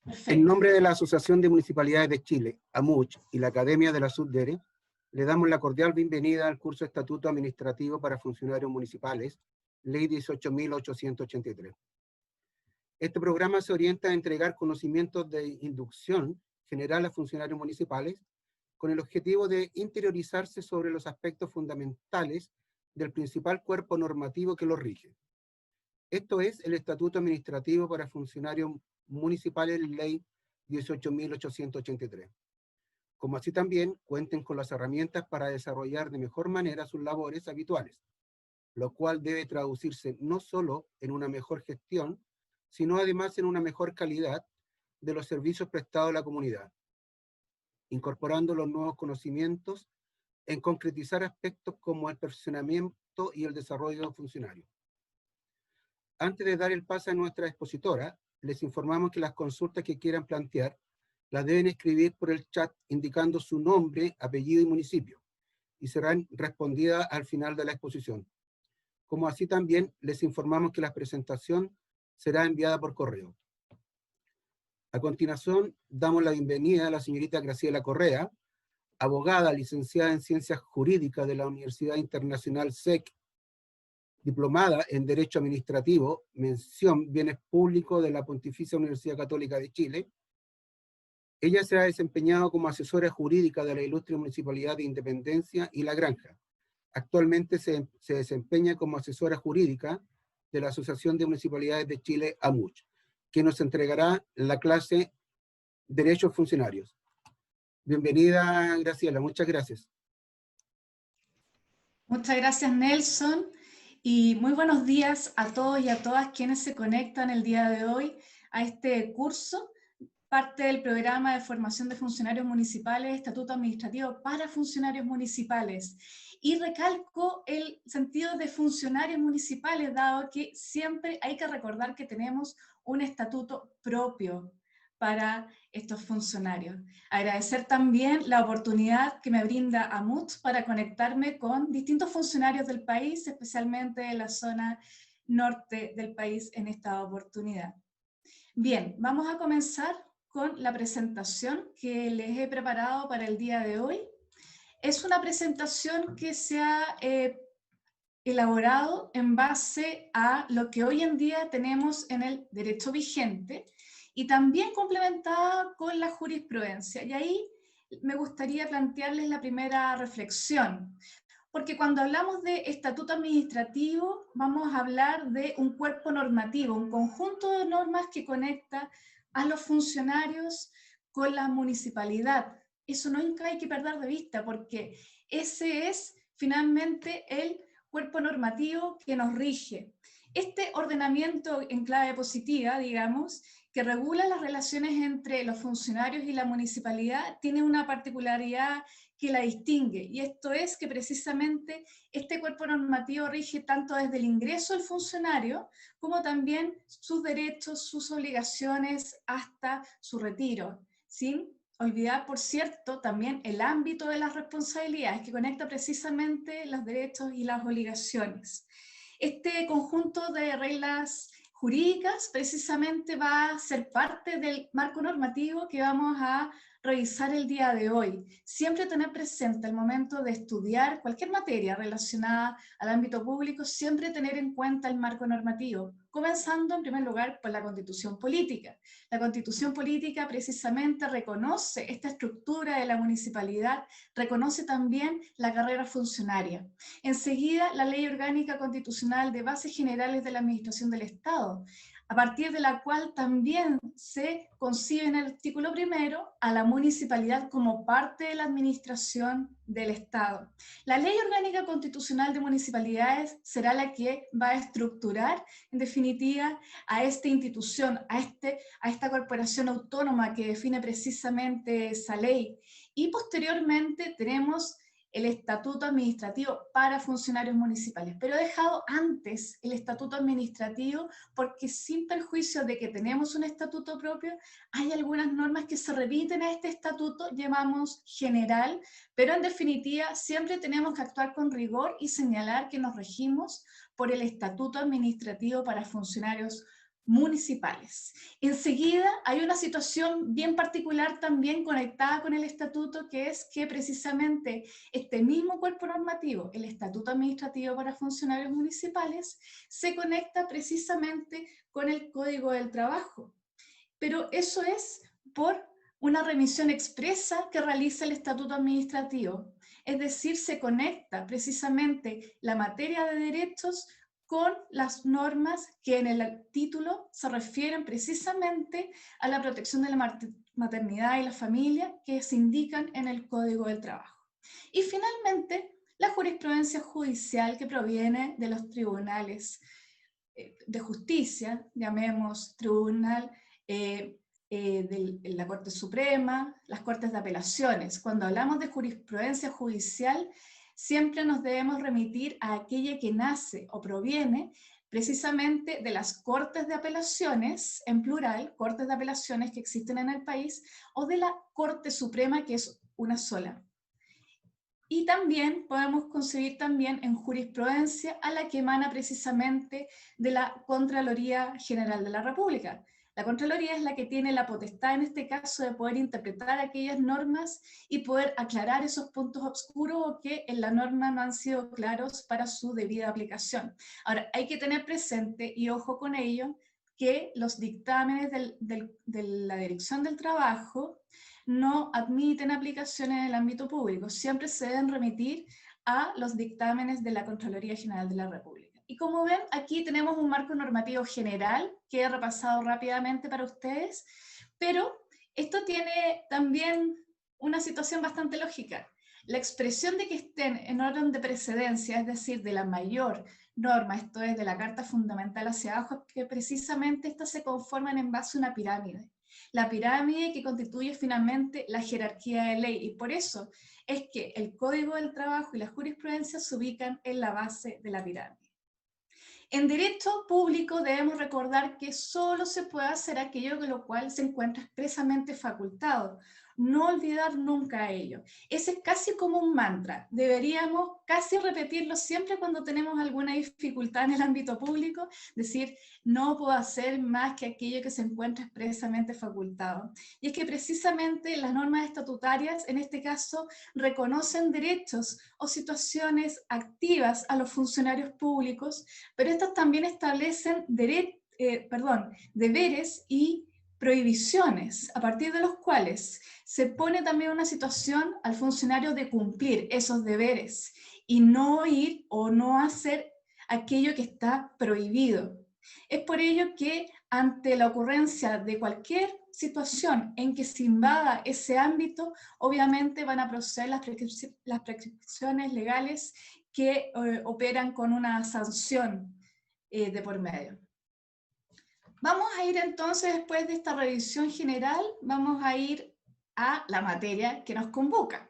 Perfecto. En nombre de la Asociación de Municipalidades de Chile, AMUCH, y la Academia de la SUDERE, le damos la cordial bienvenida al curso Estatuto Administrativo para Funcionarios Municipales, Ley 18.883. Este programa se orienta a entregar conocimientos de inducción general a funcionarios municipales con el objetivo de interiorizarse sobre los aspectos fundamentales del principal cuerpo normativo que los rige. Esto es el Estatuto Administrativo para Funcionarios Municipales, Ley 18.883. Como así también cuenten con las herramientas para desarrollar de mejor manera sus labores habituales, lo cual debe traducirse no solo en una mejor gestión, sino además en una mejor calidad de los servicios prestados a la comunidad, incorporando los nuevos conocimientos en concretizar aspectos como el perfeccionamiento y el desarrollo de funcionarios. Antes de dar el pase a nuestra expositora, les informamos que las consultas que quieran plantear las deben escribir por el chat indicando su nombre, apellido y municipio, y serán respondidas al final de la exposición. Como así también les informamos que la presentación será enviada por correo. A continuación, damos la bienvenida a la señorita Graciela Correa, abogada licenciada en Ciencias Jurídicas de la Universidad Internacional SEC, diplomada en Derecho Administrativo, mención Bienes Públicos de la Pontificia Universidad Católica de Chile. Ella se ha desempeñado como asesora jurídica de la Ilustre Municipalidad de Independencia y La Granja. Actualmente se desempeña como asesora jurídica de la Asociación de Municipalidades de Chile, AMUCH, que nos entregará la clase Derechos Funcionarios. Bienvenida, Graciela, muchas gracias. Muchas gracias, Nelson, y muy buenos días a todos y a todas quienes se conectan el día de hoy a este curso, parte del programa de formación de funcionarios municipales, Estatuto Administrativo para Funcionarios Municipales. Y recalco el sentido de funcionarios municipales, dado que siempre hay que recordar que tenemos un estatuto propio para estos funcionarios. Agradecer también la oportunidad que me brinda AMUCH para conectarme con distintos funcionarios del país, especialmente en la zona norte del país en esta oportunidad. Bien, vamos a comenzar con la presentación que les he preparado para el día de hoy. Es una presentación que se ha elaborado en base a lo que hoy en día tenemos en el derecho vigente y también complementada con la jurisprudencia. Y ahí me gustaría plantearles la primera reflexión, porque cuando hablamos de estatuto administrativo vamos a hablar de un cuerpo normativo, un conjunto de normas que conecta a los funcionarios con la municipalidad. Eso no hay que perder de vista, porque ese es finalmente el cuerpo normativo que nos rige. Este ordenamiento en clave positiva, digamos, que regula las relaciones entre los funcionarios y la municipalidad, tiene una particularidad que la distingue, y esto es que precisamente este cuerpo normativo rige tanto desde el ingreso del funcionario, como también sus derechos, sus obligaciones, hasta su retiro, sin olvidar, por cierto, también el ámbito de las responsabilidades, que conecta precisamente los derechos y las obligaciones. Este conjunto de reglas jurídicas precisamente va a ser parte del marco normativo que vamos a revisar el día de hoy. Siempre tener presente al momento de estudiar cualquier materia relacionada al ámbito público, siempre tener en cuenta el marco normativo, comenzando en primer lugar por la Constitución Política. La Constitución Política precisamente reconoce esta estructura de la municipalidad, reconoce también la carrera funcionaria. Enseguida, la Ley Orgánica Constitucional de Bases Generales de la Administración del Estado, a partir de la cual también se concibe en el artículo primero a la municipalidad como parte de la administración del Estado. La Ley Orgánica Constitucional de Municipalidades será la que va a estructurar, en definitiva, a esta institución, a esta corporación autónoma que define precisamente esa ley. Y posteriormente tenemos el Estatuto Administrativo para Funcionarios Municipales, pero he dejado antes el Estatuto Administrativo porque, sin perjuicio de que tenemos un estatuto propio, hay algunas normas que se repiten a este estatuto, llamamos general, pero en definitiva siempre tenemos que actuar con rigor y señalar que nos regimos por el Estatuto Administrativo para Funcionarios municipales. Enseguida hay una situación bien particular también conectada con el estatuto, que es que precisamente este mismo cuerpo normativo, el Estatuto Administrativo para Funcionarios Municipales, se conecta precisamente con el Código del Trabajo. Pero eso es por una remisión expresa que realiza el Estatuto Administrativo. Es decir, se conecta precisamente la materia de derechos con las normas que en el título se refieren precisamente a la protección de la maternidad y la familia que se indican en el Código del Trabajo. Y finalmente, la jurisprudencia judicial que proviene de los tribunales de justicia, llamemos tribunal de la Corte Suprema, las Cortes de Apelaciones. Cuando hablamos de jurisprudencia judicial, siempre nos debemos remitir a aquella que nace o proviene precisamente de las Cortes de Apelaciones, en plural, Cortes de Apelaciones que existen en el país, o de la Corte Suprema, que es una sola. Y también podemos concebir también en jurisprudencia a la que emana precisamente de la Contraloría General de la República. La Contraloría es la que tiene la potestad en este caso de poder interpretar aquellas normas y poder aclarar esos puntos oscuros o que en la norma no han sido claros para su debida aplicación. Ahora, hay que tener presente, y ojo con ello, que los dictámenes de la Dirección del Trabajo no admiten aplicaciones en el ámbito público, siempre se deben remitir a los dictámenes de la Contraloría General de la República. Y como ven, aquí tenemos un marco normativo general que he repasado rápidamente para ustedes, pero esto tiene también una situación bastante lógica. La expresión de que estén en orden de precedencia, es decir, de la mayor norma, esto es de la Carta Fundamental hacia abajo, que precisamente estas se conforman en base a una pirámide. La pirámide que constituye finalmente la jerarquía de ley, y por eso es que el Código del Trabajo y la jurisprudencia se ubican en la base de la pirámide. En derecho público debemos recordar que solo se puede hacer aquello con lo cual se encuentra expresamente facultado. No olvidar nunca ello. Ese es casi como un mantra. Deberíamos casi repetirlo siempre cuando tenemos alguna dificultad en el ámbito público, decir, no puedo hacer más que aquello que se encuentra expresamente facultado. Y es que precisamente las normas estatutarias, en este caso, reconocen derechos o situaciones activas a los funcionarios públicos, pero estas también establecen deberes y prohibiciones, a partir de los cuales se pone también una situación al funcionario de cumplir esos deberes y no ir o no hacer aquello que está prohibido. Es por ello que ante la ocurrencia de cualquier situación en que se invada ese ámbito, obviamente van a proceder las prescripciones legales que operan con una sanción de por medio. Vamos a ir entonces, después de esta revisión general, vamos a ir a la materia que nos convoca.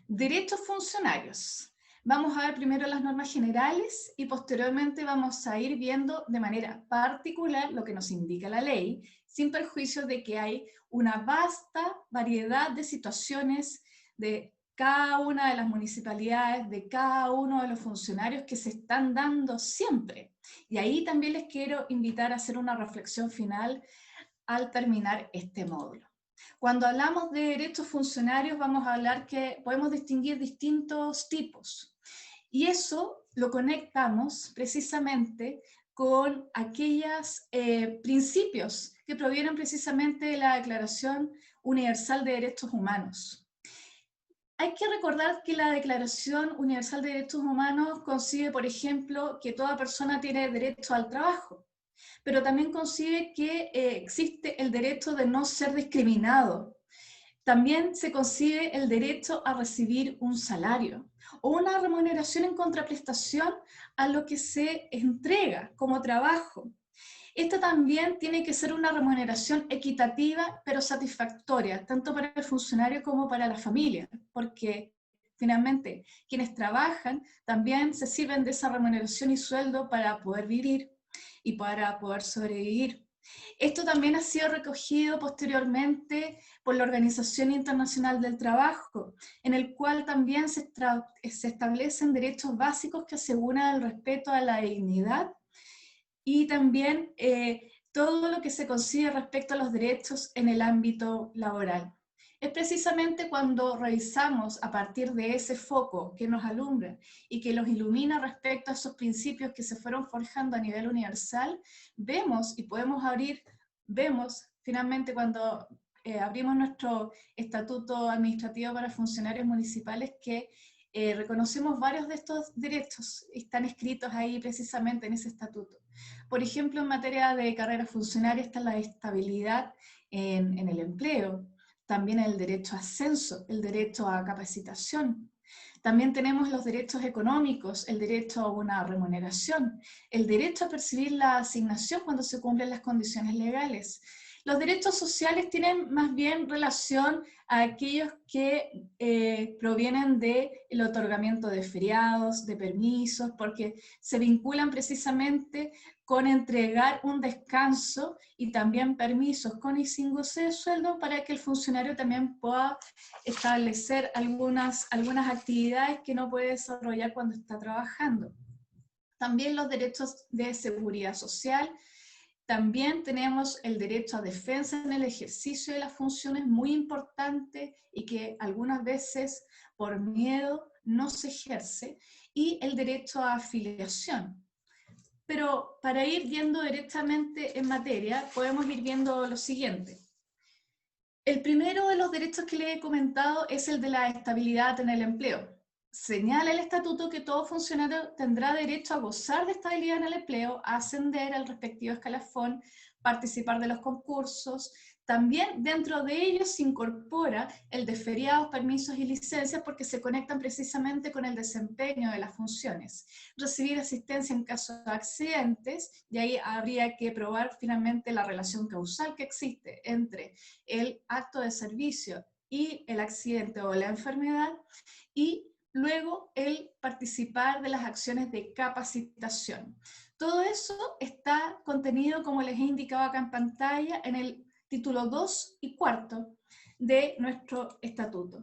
Derechos funcionarios. Vamos a ver primero las normas generales y posteriormente vamos a ir viendo de manera particular lo que nos indica la ley, sin perjuicio de que hay una vasta variedad de situaciones de cada una de las municipalidades, de cada uno de los funcionarios que se están dando siempre. Y ahí también les quiero invitar a hacer una reflexión final al terminar este módulo. Cuando hablamos de derechos funcionarios, vamos a hablar que podemos distinguir distintos tipos. Y eso lo conectamos precisamente con aquellos principios que provienen precisamente de la Declaración Universal de Derechos Humanos. Hay que recordar que la Declaración Universal de Derechos Humanos concibe, por ejemplo, que toda persona tiene derecho al trabajo, pero también concibe que existe el derecho de no ser discriminado. También se concibe el derecho a recibir un salario o una remuneración en contraprestación a lo que se entrega como trabajo. Esta también tiene que ser una remuneración equitativa pero satisfactoria, tanto para el funcionario como para la familia, porque finalmente quienes trabajan también se sirven de esa remuneración y sueldo para poder vivir y para poder sobrevivir. Esto también ha sido recogido posteriormente por la Organización Internacional del Trabajo, en el cual también se establecen derechos básicos que aseguran el respeto a la dignidad y también todo lo que se consigue respecto a los derechos en el ámbito laboral. Es precisamente cuando revisamos a partir de ese foco que nos alumbra y que los ilumina respecto a esos principios que se fueron forjando a nivel universal, vemos finalmente cuando abrimos nuestro estatuto administrativo para funcionarios municipales que reconocemos varios de estos derechos, están escritos ahí precisamente en ese estatuto. Por ejemplo, en materia de carrera funcionaria está la estabilidad en el empleo, también el derecho a ascenso, el derecho a capacitación. También tenemos los derechos económicos, el derecho a una remuneración, el derecho a percibir la asignación cuando se cumplen las condiciones legales. Los derechos sociales tienen más bien relación a aquellos que provienen del otorgamiento de feriados, de permisos, porque se vinculan precisamente con entregar un descanso y también permisos con y sin goce de sueldo para que el funcionario también pueda establecer algunas actividades que no puede desarrollar cuando está trabajando. También los derechos de seguridad social. También tenemos el derecho a defensa en el ejercicio de las funciones, muy importante y que algunas veces por miedo no se ejerce, y el derecho a afiliación. Pero para ir viendo directamente en materia, podemos ir viendo lo siguiente. El primero de los derechos que les he comentado es el de la estabilidad en el empleo. Señala el estatuto que todo funcionario tendrá derecho a gozar de estabilidad en el empleo, a ascender al respectivo escalafón, participar de los concursos. También dentro de ellos se incorpora el de feriados, permisos y licencias porque se conectan precisamente con el desempeño de las funciones. Recibir asistencia en caso de accidentes, y ahí habría que probar finalmente la relación causal que existe entre el acto de servicio y el accidente o la enfermedad, y luego el participar de las acciones de capacitación. Todo eso está contenido, como les he indicado acá en pantalla, en el título 2 y 4 de nuestro estatuto.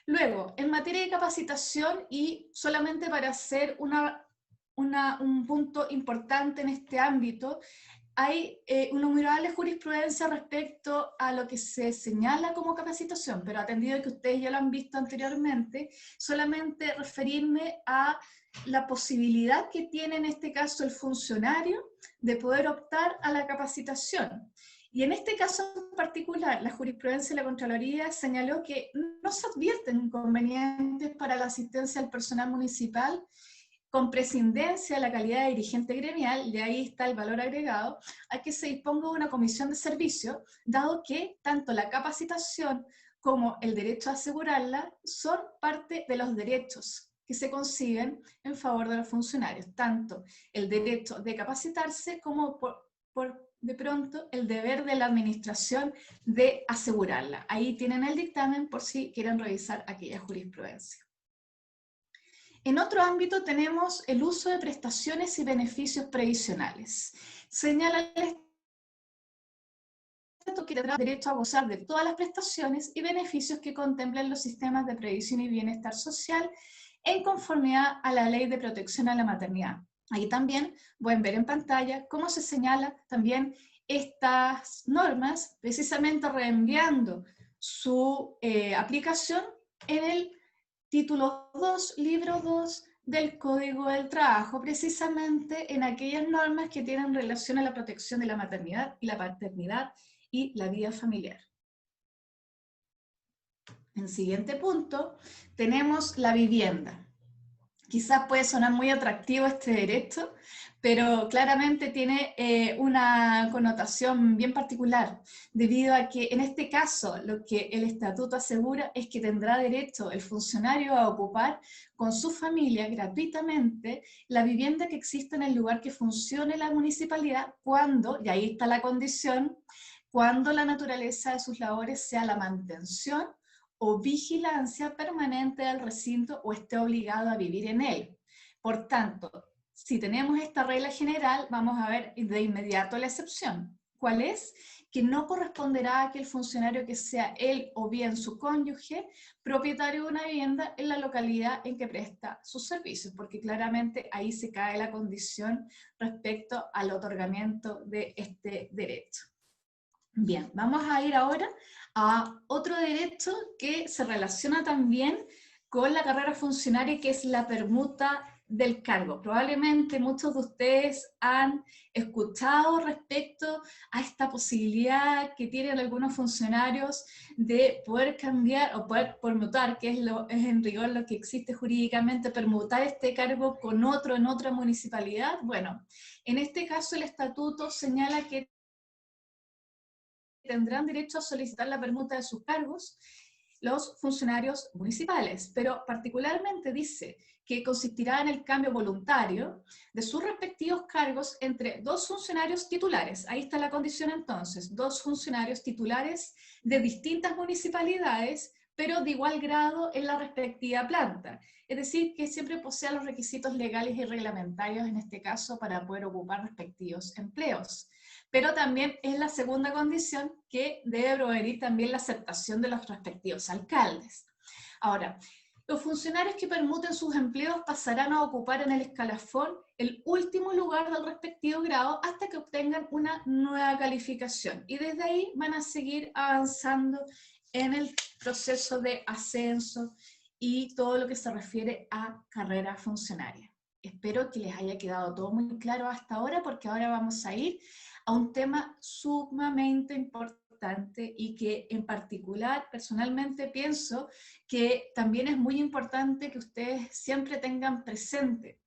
Luego, en materia de capacitación, y solamente para hacer un punto importante en este ámbito, hay innumerable jurisprudencia respecto a lo que se señala como capacitación, pero atendido que ustedes ya lo han visto anteriormente, solamente referirme a la posibilidad que tiene en este caso el funcionario de poder optar a la capacitación. Y en este caso en particular, la jurisprudencia de la Contraloría señaló que no se advierten inconvenientes para la asistencia al personal municipal con prescindencia de la calidad de dirigente gremial, de ahí está el valor agregado, a que se disponga una comisión de servicio, dado que tanto la capacitación como el derecho a asegurarla son parte de los derechos que se consiguen en favor de los funcionarios, tanto el derecho de capacitarse como de pronto el deber de la administración de asegurarla. Ahí tienen el dictamen por si quieren revisar aquella jurisprudencia. En otro ámbito tenemos el uso de prestaciones y beneficios previsionales. Señala el Estatuto que tendrá derecho a gozar de todas las prestaciones y beneficios que contemplen los sistemas de previsión y bienestar social en conformidad a la Ley de Protección a la Maternidad. Ahí también pueden ver en pantalla cómo se señala también estas normas, precisamente reenviando su aplicación en el título 2, libro 2 del Código del Trabajo, precisamente en aquellas normas que tienen relación a la protección de la maternidad y la paternidad y la vida familiar. En siguiente punto, tenemos la vivienda. Quizás puede sonar muy atractivo este derecho, pero claramente tiene una connotación bien particular, debido a que en este caso lo que el estatuto asegura es que tendrá derecho el funcionario a ocupar con su familia gratuitamente la vivienda que existe en el lugar que funcione la municipalidad cuando, y ahí está la condición, cuando la naturaleza de sus labores sea la mantención o vigilancia permanente del recinto o esté obligado a vivir en él. Por tanto, si tenemos esta regla general, vamos a ver de inmediato la excepción. ¿Cuál es? que no corresponderá a aquel funcionario que sea él o bien su cónyuge propietario de una vivienda en la localidad en que presta sus servicios, porque claramente ahí se cae la condición respecto al otorgamiento de este derecho. Bien, vamos a ir ahora a otro derecho que se relaciona también con la carrera funcionaria, que es la permuta del cargo. Probablemente muchos de ustedes han escuchado respecto a esta posibilidad que tienen algunos funcionarios de poder cambiar o poder permutar, que es en rigor lo que existe jurídicamente, permutar este cargo con otro en otra municipalidad. Bueno, en este caso el estatuto señala que tendrán derecho a solicitar la permuta de sus cargos los funcionarios municipales, pero particularmente dice que consistirá en el cambio voluntario de sus respectivos cargos entre dos funcionarios titulares. Ahí está la condición entonces, dos funcionarios titulares de distintas municipalidades, pero de igual grado en la respectiva planta. Es decir, que siempre posean los requisitos legales y reglamentarios en este caso para poder ocupar respectivos empleos. Pero también es la segunda condición que debe provenir también la aceptación de los respectivos alcaldes. Ahora, los funcionarios que permuten sus empleos pasarán a ocupar en el escalafón el último lugar del respectivo grado hasta que obtengan una nueva calificación. Y desde ahí van a seguir avanzando en el proceso de ascenso y todo lo que se refiere a carrera funcionaria. Espero que les haya quedado todo muy claro hasta ahora, porque ahora vamos a ir a un tema sumamente importante y que en particular personalmente pienso que también es muy importante que ustedes siempre tengan presente,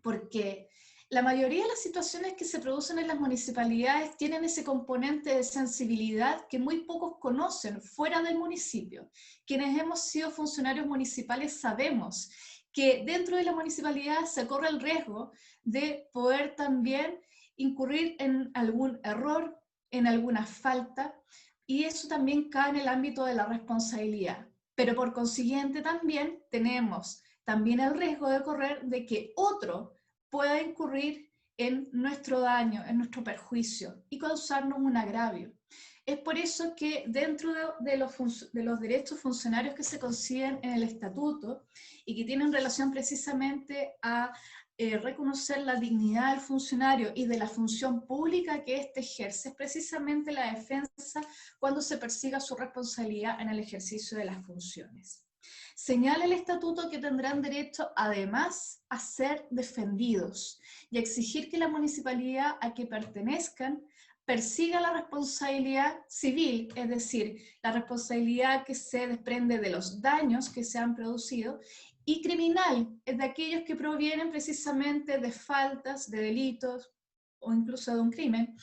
porque la mayoría de las situaciones que se producen en las municipalidades tienen ese componente de sensibilidad que muy pocos conocen fuera del municipio. Quienes hemos sido funcionarios municipales sabemos que dentro de la municipalidad se corre el riesgo de poder también incurrir en algún error, en alguna falta, y eso también cae en el ámbito de la responsabilidad. Pero por consiguiente también tenemos también el riesgo de correr de que otro pueda incurrir en nuestro daño, en nuestro perjuicio y causarnos un agravio. Es por eso que dentro de los derechos funcionarios que se consiguen en el estatuto y que tienen relación precisamente a reconocer la dignidad del funcionario y de la función pública que éste ejerce, es precisamente la defensa cuando se persiga su responsabilidad en el ejercicio de las funciones. Señala el estatuto que tendrán derecho además a ser defendidos y a exigir que la municipalidad a que pertenezcan persiga la responsabilidad civil, es decir, la responsabilidad que se desprende de los daños que se han producido, y criminal, es de aquellos que provienen precisamente de faltas, de delitos o incluso de un crimen,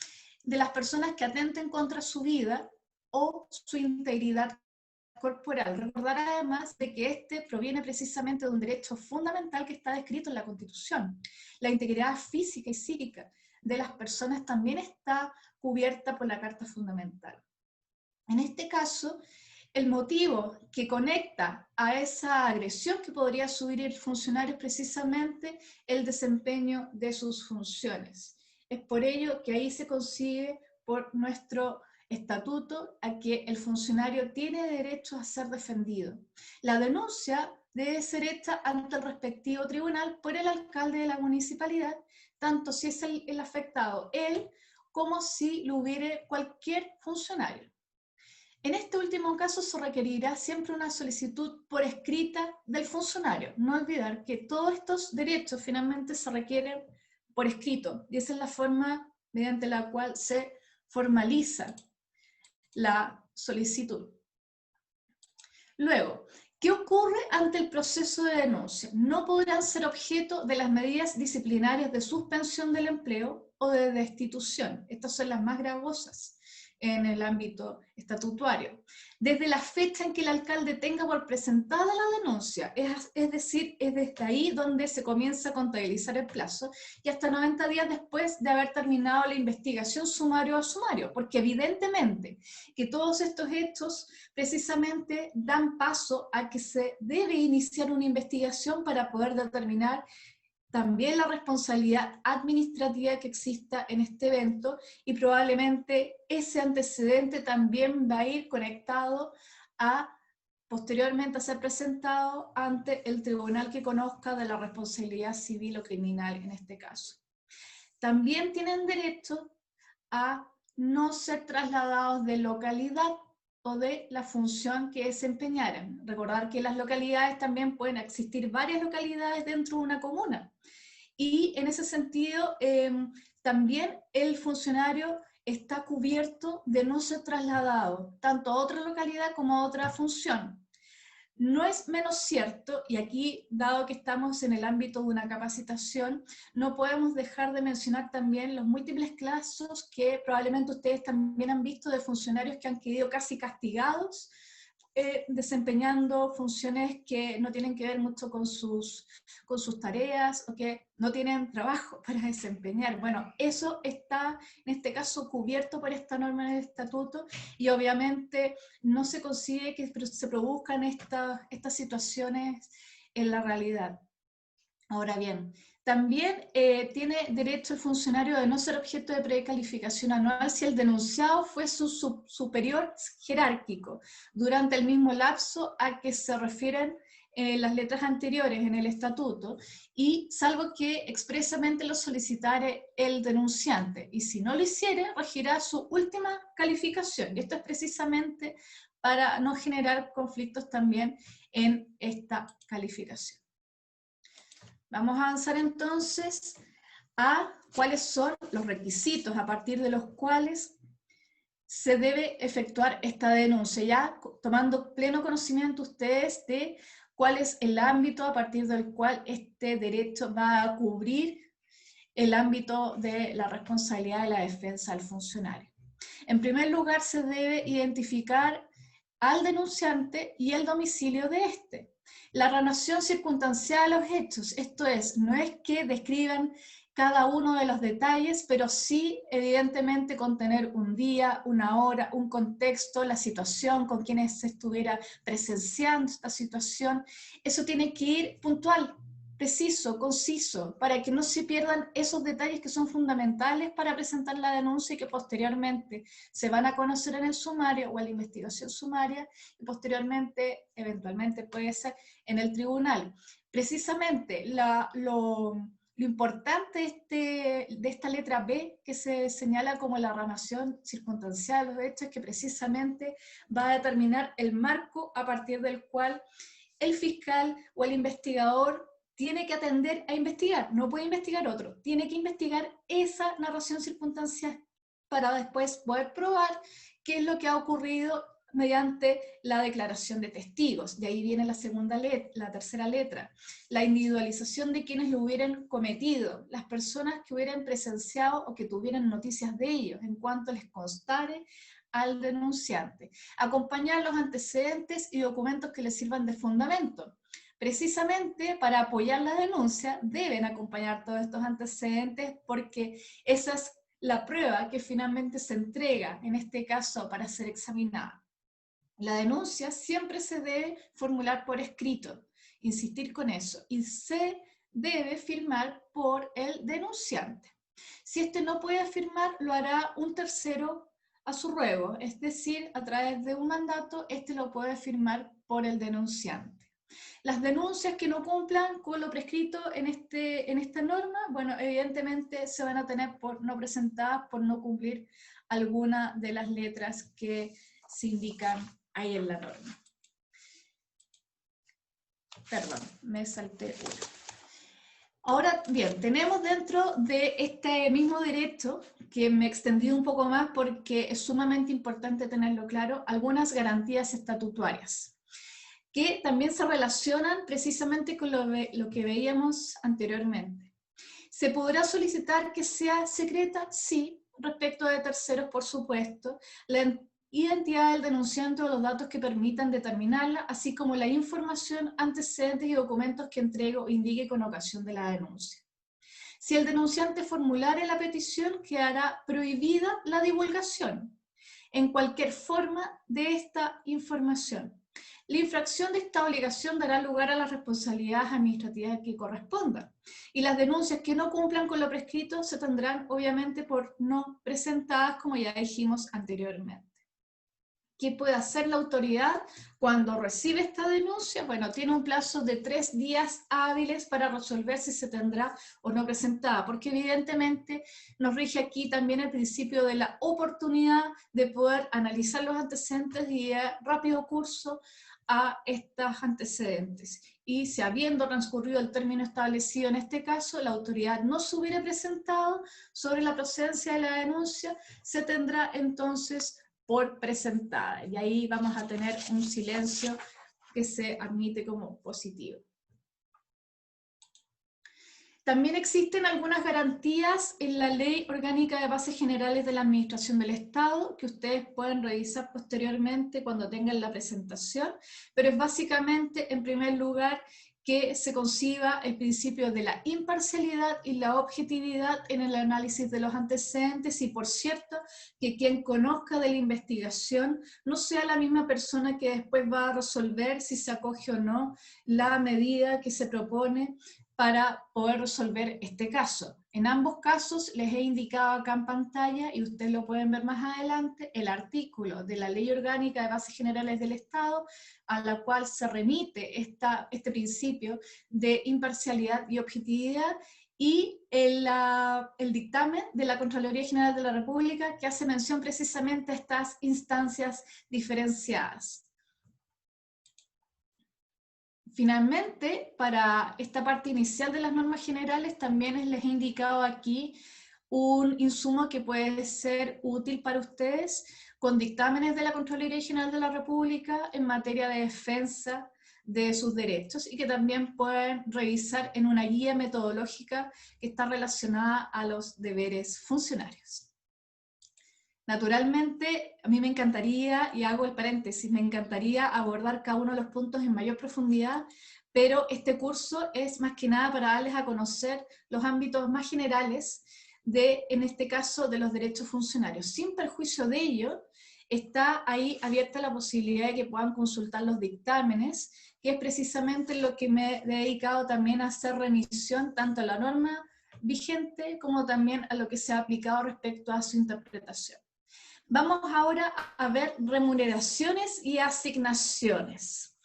de las personas que atenten contra su vida o su integridad corporal. Recordar además de que este proviene precisamente de un derecho fundamental que está descrito en la Constitución. La integridad física y psíquica de las personas también está cubierta por la Carta Fundamental. En este caso, el motivo que conecta a esa agresión que podría sufrir el funcionario es precisamente el desempeño de sus funciones. Es por ello que ahí se consigue por nuestro estatuto a que el funcionario tiene derecho a ser defendido. La denuncia debe ser hecha ante el respectivo tribunal por el alcalde de la municipalidad, tanto si es el afectado él, como si lo hubiere cualquier funcionario. En este último caso se requerirá siempre una solicitud por escrita del funcionario. No olvidar que todos estos derechos finalmente se requieren por escrito, y esa es la forma mediante la cual se formaliza la solicitud. Luego, ¿qué ocurre ante el proceso de denuncia? No podrán ser objeto de las medidas disciplinarias de suspensión del empleo o de destitución. Estas son las más gravosas en el ámbito estatutario. Desde la fecha en que el alcalde tenga por presentada la denuncia, es decir, es desde ahí donde se comienza a contabilizar el plazo, y hasta 90 días después de haber terminado la investigación sumario a sumario, porque evidentemente que todos estos hechos precisamente dan paso a que se debe iniciar una investigación para poder determinar también la responsabilidad administrativa que exista en este evento, y probablemente ese antecedente también va a ir conectado a posteriormente a ser presentado ante el tribunal que conozca de la responsabilidad civil o criminal en este caso. También tienen derecho a no ser trasladados de localidad o de la función que desempeñaran. Recordar que las localidades también pueden existir varias localidades dentro de una comuna. Y en ese sentido, también el funcionario está cubierto de no ser trasladado tanto a otra localidad como a otra función. No es menos cierto, y aquí, dado que estamos en el ámbito de una capacitación, no podemos dejar de mencionar también los múltiples casos que probablemente ustedes también han visto de funcionarios que han quedado casi castigados desempeñando funciones que no tienen que ver mucho con sus tareas o que no tienen trabajo para desempeñar. Bueno, eso está en este caso cubierto por esta norma del estatuto, y obviamente no se consigue que se produzcan estas situaciones en la realidad. Ahora bien, también tiene derecho el funcionario de no ser objeto de precalificación anual si el denunciado fue su superior jerárquico durante el mismo lapso a que se refieren las letras anteriores en el estatuto, y salvo que expresamente lo solicitare el denunciante, y si no lo hiciere, regirá su última calificación. Y esto es precisamente para no generar conflictos también en esta calificación. Vamos a avanzar entonces a cuáles son los requisitos a partir de los cuales se debe efectuar esta denuncia, ya tomando pleno conocimiento ustedes de cuál es el ámbito a partir del cual este derecho va a cubrir el ámbito de la responsabilidad de la defensa del funcionario. En primer lugar, se debe identificar al denunciante y el domicilio de éste. La relación circunstancial a los hechos, esto es, no es que describan cada uno de los detalles, pero sí evidentemente contener un día, una hora, un contexto, la situación, con quienes se estuviera presenciando esta situación. Eso tiene que ir puntual, preciso, conciso, para que no se pierdan esos detalles que son fundamentales para presentar la denuncia y que posteriormente se van a conocer en el sumario o en la investigación sumaria, y posteriormente, eventualmente puede ser en el tribunal. Precisamente lo importante de esta letra B, que se señala como la ramación circunstancial de los hechos, es que precisamente va a determinar el marco a partir del cual el fiscal o el investigador tiene que atender a investigar, no puede investigar otro, tiene que investigar esa narración circunstancial para después poder probar qué es lo que ha ocurrido mediante la declaración de testigos. De ahí viene la tercera letra, la individualización de quienes lo hubieran cometido, las personas que hubieran presenciado o que tuvieran noticias de ellos, en cuanto les constare al denunciante. Acompañar los antecedentes y documentos que les sirvan de fundamento. Precisamente para apoyar la denuncia deben acompañar todos estos antecedentes, porque esa es la prueba que finalmente se entrega, en este caso, para ser examinada. La denuncia siempre se debe formular por escrito, insistir con eso, y se debe firmar por el denunciante. Si este no puede firmar, lo hará un tercero a su ruego, es decir, a través de un mandato, este lo puede firmar por el denunciante. Las denuncias que no cumplan con lo prescrito en esta norma, bueno, evidentemente se van a tener por no presentadas, por no cumplir alguna de las letras que se indican ahí en la norma. Perdón, me salté una. Ahora bien, tenemos dentro de este mismo derecho, que me extendí un poco más porque es sumamente importante tenerlo claro, algunas garantías estatutarias, que también se relacionan precisamente con lo que veíamos anteriormente. ¿Se podrá solicitar que sea secreta? Sí, respecto de terceros, por supuesto. La identidad del denunciante o los datos que permitan determinarla, así como la información, antecedentes y documentos que entregue o indique con ocasión de la denuncia. Si el denunciante formulare la petición, quedará prohibida la divulgación en cualquier forma de esta información. La infracción de esta obligación dará lugar a las responsabilidades administrativas que correspondan. Y las denuncias que no cumplan con lo prescrito se tendrán, obviamente, por no presentadas, como ya dijimos anteriormente. ¿Qué puede hacer la autoridad cuando recibe esta denuncia? Bueno, tiene un plazo de 3 días hábiles para resolver si se tendrá o no presentada, porque evidentemente nos rige aquí también el principio de la oportunidad de poder analizar los antecedentes y dar rápido curso a estos antecedentes. Y si habiendo transcurrido el término establecido en este caso, la autoridad no se hubiera presentado sobre la procedencia de la denuncia, se tendrá entonces por presentada, y ahí vamos a tener un silencio que se admite como positivo. También existen algunas garantías en la Ley Orgánica de Bases Generales de la Administración del Estado, que ustedes pueden revisar posteriormente cuando tengan la presentación, pero es básicamente, en primer lugar, que se conciba el principio de la imparcialidad y la objetividad en el análisis de los antecedentes, y por cierto, que quien conozca de la investigación no sea la misma persona que después va a resolver si se acoge o no la medida que se propone para poder resolver este caso. En ambos casos les he indicado acá en pantalla, y ustedes lo pueden ver más adelante, el artículo de la Ley Orgánica de Bases Generales del Estado, a la cual se remite este principio de imparcialidad y objetividad, y el dictamen de la Contraloría General de la República, que hace mención precisamente a estas instancias diferenciadas. Finalmente, para esta parte inicial de las normas generales, también les he indicado aquí un insumo que puede ser útil para ustedes, con dictámenes de la Contraloría General de la República en materia de defensa de sus derechos, y que también pueden revisar en una guía metodológica que está relacionada a los deberes funcionarios. Naturalmente, a mí me encantaría, y hago el paréntesis, me encantaría abordar cada uno de los puntos en mayor profundidad, pero este curso es más que nada para darles a conocer los ámbitos más generales en este caso, de los derechos funcionarios. Sin perjuicio de ello, está ahí abierta la posibilidad de que puedan consultar los dictámenes, que es precisamente lo que me he dedicado también a hacer remisión tanto a la norma vigente como también a lo que se ha aplicado respecto a su interpretación. Vamos ahora a ver remuneraciones y asignaciones.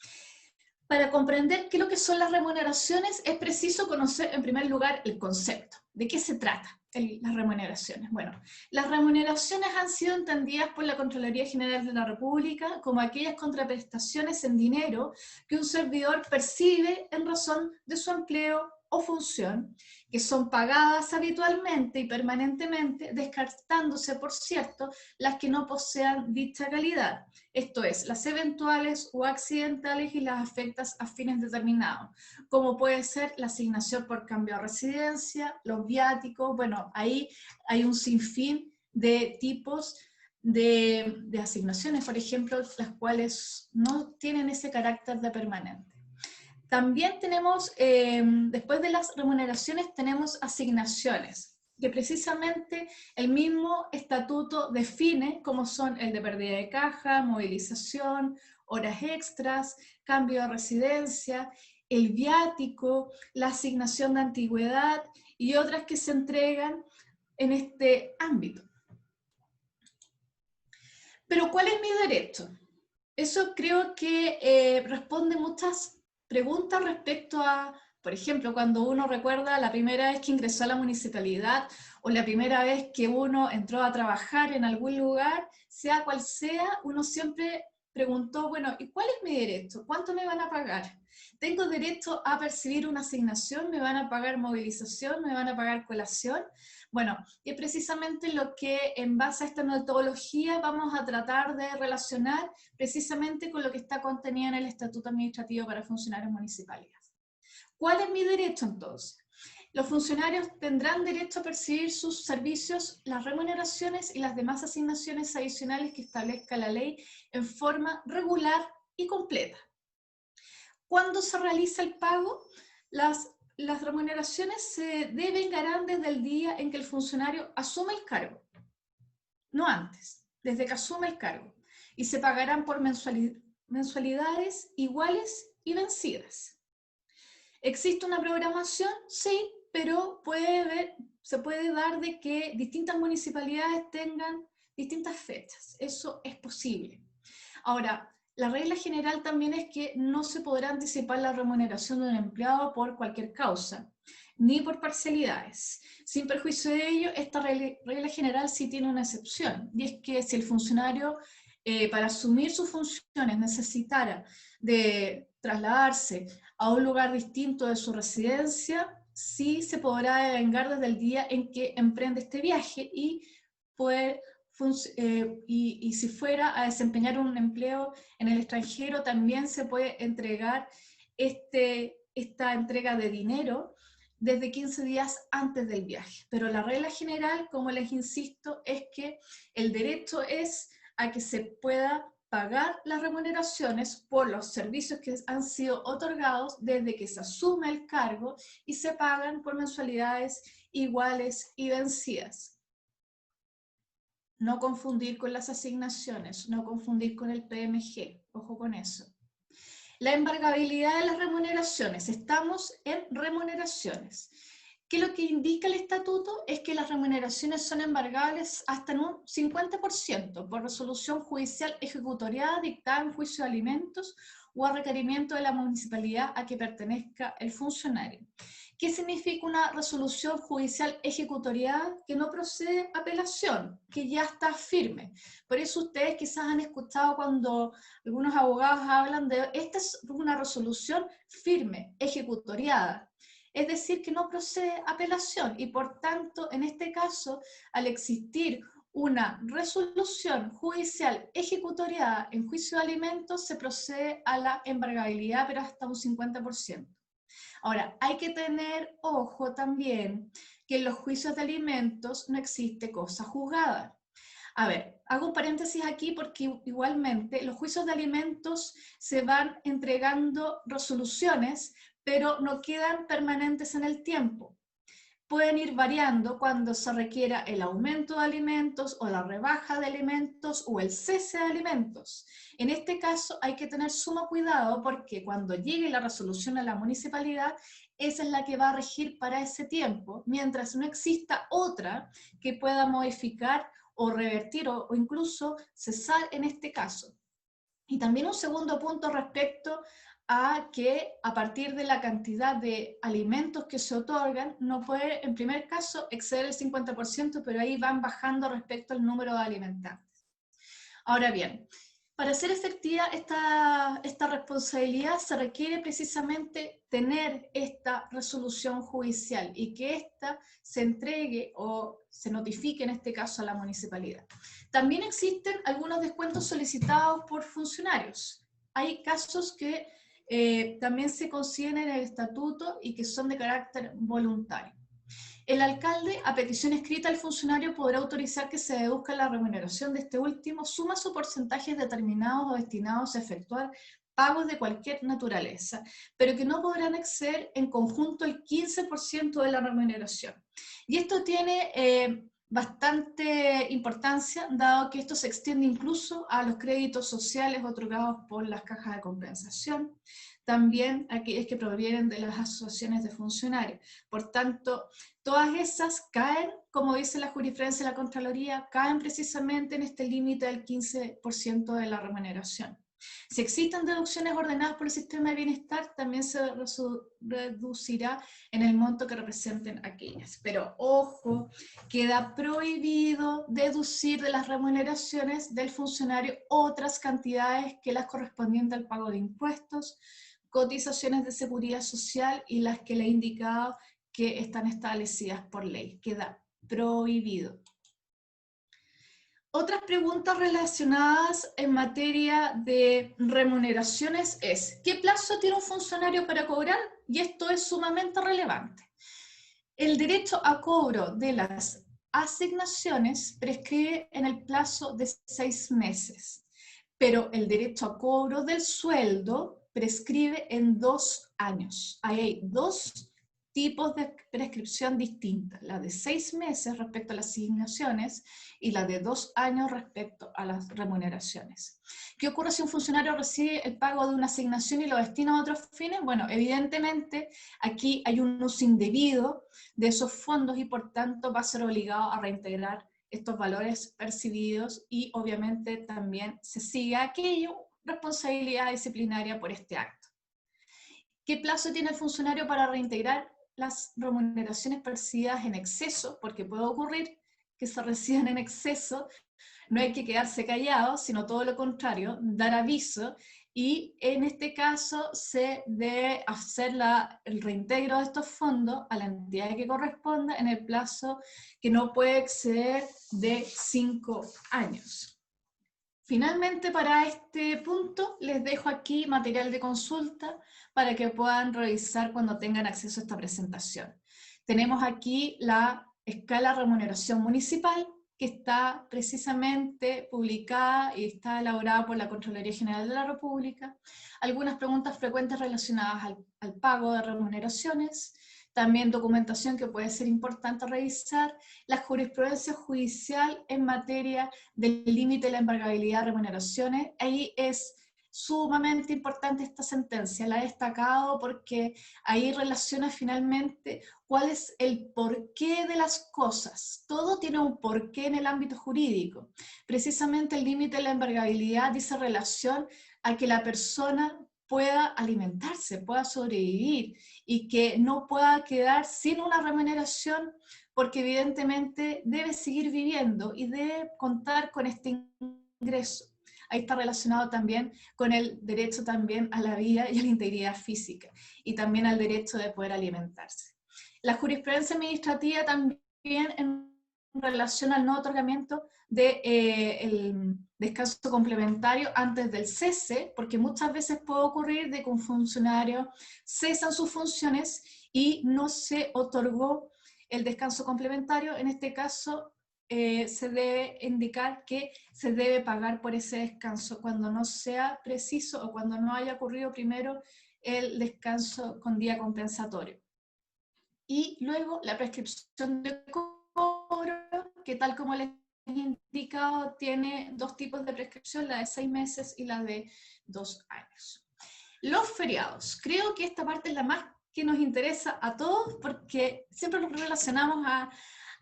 Para comprender qué es lo que son las remuneraciones, es preciso conocer en primer lugar el concepto. ¿De qué se trata las remuneraciones? Bueno, las remuneraciones han sido entendidas por la Contraloría General de la República como aquellas contraprestaciones en dinero que un servidor percibe en razón de su empleo o función, que son pagadas habitualmente y permanentemente, descartándose, por cierto, las que no posean dicha calidad. Esto es, las eventuales o accidentales y las afectas a fines determinados, como puede ser la asignación por cambio de residencia, los viáticos. Bueno, ahí hay un sinfín de tipos de asignaciones, por ejemplo, las cuales no tienen ese carácter de permanente. También tenemos, después de las remuneraciones, tenemos asignaciones, que precisamente el mismo estatuto define, como son el de pérdida de caja, movilización, horas extras, cambio de residencia, el viático, la asignación de antigüedad y otras que se entregan en este ámbito. Pero ¿cuál es mi derecho? Eso creo que responde muchas preguntas respecto a, por ejemplo, cuando uno recuerda la primera vez que ingresó a la municipalidad o la primera vez que uno entró a trabajar en algún lugar, sea cual sea, uno siempre preguntó, bueno, ¿y cuál es mi derecho? ¿Cuánto me van a pagar? ¿Tengo derecho a percibir una asignación? ¿Me van a pagar movilización? ¿Me van a pagar colación? Bueno, y es precisamente lo que en base a esta metodología vamos a tratar de relacionar precisamente con lo que está contenido en el Estatuto Administrativo para Funcionarios Municipales. ¿Cuál es mi derecho entonces? Los funcionarios tendrán derecho a percibir sus servicios, las remuneraciones y las demás asignaciones adicionales que establezca la ley en forma regular y completa. ¿Cuándo se realiza el pago? Las remuneraciones se devengarán desde el día en que el funcionario asume el cargo, no antes, desde que asume el cargo, y se pagarán por mensualidad, mensualidades iguales y vencidas. ¿Existe una programación? Sí, pero se puede dar de que distintas municipalidades tengan distintas fechas. Eso es posible. Ahora, la regla general también es que no se podrá anticipar la remuneración de un empleado por cualquier causa, ni por parcialidades. Sin perjuicio de ello, esta regla general sí tiene una excepción, y es que si el funcionario para asumir sus funciones necesitara de trasladarse a un lugar distinto de su residencia, sí se podrá devengar desde el día en que emprende este viaje y si fuera a desempeñar un empleo en el extranjero, también se puede entregar esta entrega de dinero desde 15 días antes del viaje. Pero la regla general, como les insisto, es que el derecho es a que se pueda pagar las remuneraciones por los servicios que han sido otorgados desde que se asume el cargo y se pagan por mensualidades iguales y vencidas. No confundir con las asignaciones, no confundir con el PMG, ojo con eso. La embargabilidad de las remuneraciones, estamos en remuneraciones. Que lo que indica el estatuto es que las remuneraciones son embargables hasta en un 50% por resolución judicial ejecutoriada dictada en juicio de alimentos o a requerimiento de la municipalidad a que pertenezca el funcionario. ¿Qué significa una resolución judicial ejecutoriada? Que no procede apelación, que ya está firme. Por eso ustedes quizás han escuchado cuando algunos abogados hablan de esta es una resolución firme, ejecutoriada. Es decir, que no procede apelación y por tanto, en este caso, al existir una resolución judicial ejecutoriada en juicio de alimentos, se procede a la embargabilidad, pero hasta un 50%. Ahora, hay que tener ojo también que en los juicios de alimentos no existe cosa juzgada. A ver, hago un paréntesis aquí porque igualmente los juicios de alimentos se van entregando resoluciones, pero no quedan permanentes en el tiempo. Pueden ir variando cuando se requiera el aumento de alimentos o la rebaja de alimentos o el cese de alimentos. En este caso hay que tener sumo cuidado porque cuando llegue la resolución a la municipalidad, esa es la que va a regir para ese tiempo, mientras no exista otra que pueda modificar o revertir o incluso cesar en este caso. Y también un segundo punto respecto a que a partir de la cantidad de alimentos que se otorgan, no puede en primer caso exceder el 50%, pero ahí van bajando respecto al número de alimentantes. Ahora bien, para hacer efectiva esta responsabilidad se requiere precisamente tener esta resolución judicial y que ésta se entregue o se notifique en este caso a la municipalidad. También existen algunos descuentos solicitados por funcionarios. Hay casos que también se consiguen en el estatuto y que son de carácter voluntario. El alcalde, a petición escrita del funcionario, podrá autorizar que se deduzca la remuneración de este último, sumas o porcentajes determinados o destinados a efectuar pagos de cualquier naturaleza, pero que no podrán exceder en conjunto el 15% de la remuneración. Y esto tiene bastante importancia, dado que esto se extiende incluso a los créditos sociales otorgados por las cajas de compensación, también aquellas que provienen de las asociaciones de funcionarios. Por tanto, todas esas caen, como dice la jurisprudencia de la Contraloría, caen precisamente en este límite del 15% de la remuneración. Si existen deducciones ordenadas por el sistema de bienestar, también se reducirá en el monto que representen aquellas. Pero ojo, queda prohibido deducir de las remuneraciones del funcionario otras cantidades que las correspondientes al pago de impuestos, cotizaciones de seguridad social y las que le he indicado que están establecidas por ley. Queda prohibido. Otras preguntas relacionadas en materia de remuneraciones es, ¿qué plazo tiene un funcionario para cobrar? Y esto es sumamente relevante. El derecho a cobro de las asignaciones prescribe en el plazo de 6 meses, pero el derecho a cobro del sueldo prescribe en 2 años. Ahí hay 2 tipos de prescripción distintas, la de 6 meses respecto a las asignaciones y la de 2 años respecto a las remuneraciones. ¿Qué ocurre si un funcionario recibe el pago de una asignación y lo destina a otros fines? Bueno, evidentemente aquí hay un uso indebido de esos fondos y por tanto va a ser obligado a reintegrar estos valores percibidos y obviamente también se sigue aquello, responsabilidad disciplinaria por este acto. ¿Qué plazo tiene el funcionario para reintegrar las remuneraciones percibidas en exceso? Porque puede ocurrir que se reciban en exceso. No hay que quedarse callado, sino todo lo contrario, dar aviso, y en este caso se debe hacer el reintegro de estos fondos a la entidad que corresponda en el plazo que no puede exceder de 5 años. Finalmente, para este punto, les dejo aquí material de consulta para que puedan revisar cuando tengan acceso a esta presentación. Tenemos aquí la escala remuneración municipal, que está precisamente publicada y está elaborada por la Contraloría General de la República. Algunas preguntas frecuentes relacionadas al pago de remuneraciones, también documentación que puede ser importante revisar, la jurisprudencia judicial en materia del límite de la embargabilidad de remuneraciones. Ahí es sumamente importante esta sentencia, la he destacado porque ahí relaciona finalmente cuál es el porqué de las cosas. Todo tiene un porqué en el ámbito jurídico. Precisamente el límite de la embargabilidad dice relación a que la persona pueda alimentarse, pueda sobrevivir y que no pueda quedar sin una remuneración porque evidentemente debe seguir viviendo y debe contar con este ingreso. Ahí está relacionado también con el derecho también a la vida y a la integridad física y también al derecho de poder alimentarse. La jurisprudencia administrativa también en relación al no otorgamiento del descanso complementario antes del cese, porque muchas veces puede ocurrir de que un funcionario cesa sus funciones y no se otorgó el descanso complementario. En este caso se debe indicar que se debe pagar por ese descanso cuando no sea preciso o cuando no haya ocurrido primero el descanso con día compensatorio. Y luego la prescripción de cobro, que tal como les he indicado, tiene 2 tipos de prescripción, la de 6 meses y la de 2 años. Los feriados. Creo que esta parte es la más que nos interesa a todos porque siempre nos relacionamos a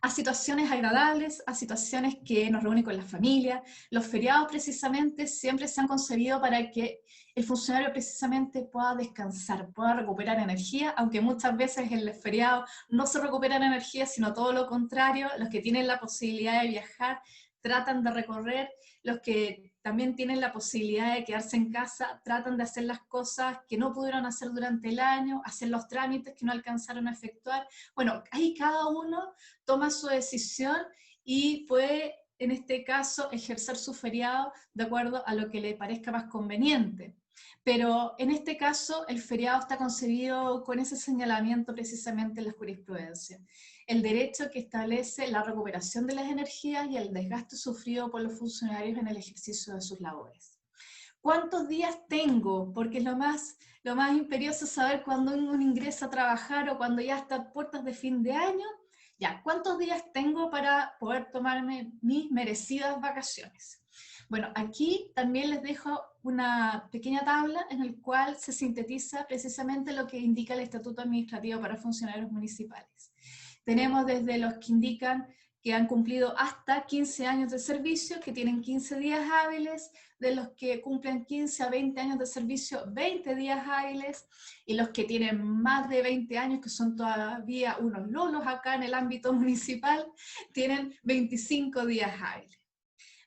situaciones agradables, a situaciones que nos reúnen con la familia. Los feriados precisamente siempre se han concebido para que el funcionario precisamente pueda descansar, pueda recuperar energía, aunque muchas veces en el feriado no se recuperan energía, sino todo lo contrario. Los que tienen la posibilidad de viajar tratan de recorrer, los que también tienen la posibilidad de quedarse en casa tratan de hacer las cosas que no pudieron hacer durante el año, hacer los trámites que no alcanzaron a efectuar. Bueno, ahí cada uno toma su decisión y puede, en este caso, ejercer su feriado de acuerdo a lo que le parezca más conveniente. Pero en este caso, el feriado está concebido con ese señalamiento precisamente en la jurisprudencia. El derecho que establece la recuperación de las energías y el desgaste sufrido por los funcionarios en el ejercicio de sus labores. ¿Cuántos días tengo? Porque es lo más imperioso saber cuándo uno ingresa a trabajar o cuando ya está a puertas de fin de año. Ya, ¿cuántos días tengo para poder tomarme mis merecidas vacaciones? Bueno, aquí también les dejo una pequeña tabla en la cual se sintetiza precisamente lo que indica el Estatuto Administrativo para Funcionarios Municipales. Tenemos desde los que indican que han cumplido hasta 15 años de servicio, que tienen 15 días hábiles, de los que cumplen 15 a 20 años de servicio, 20 días hábiles, y los que tienen más de 20 años, que son todavía unos lolos acá en el ámbito municipal, tienen 25 días hábiles.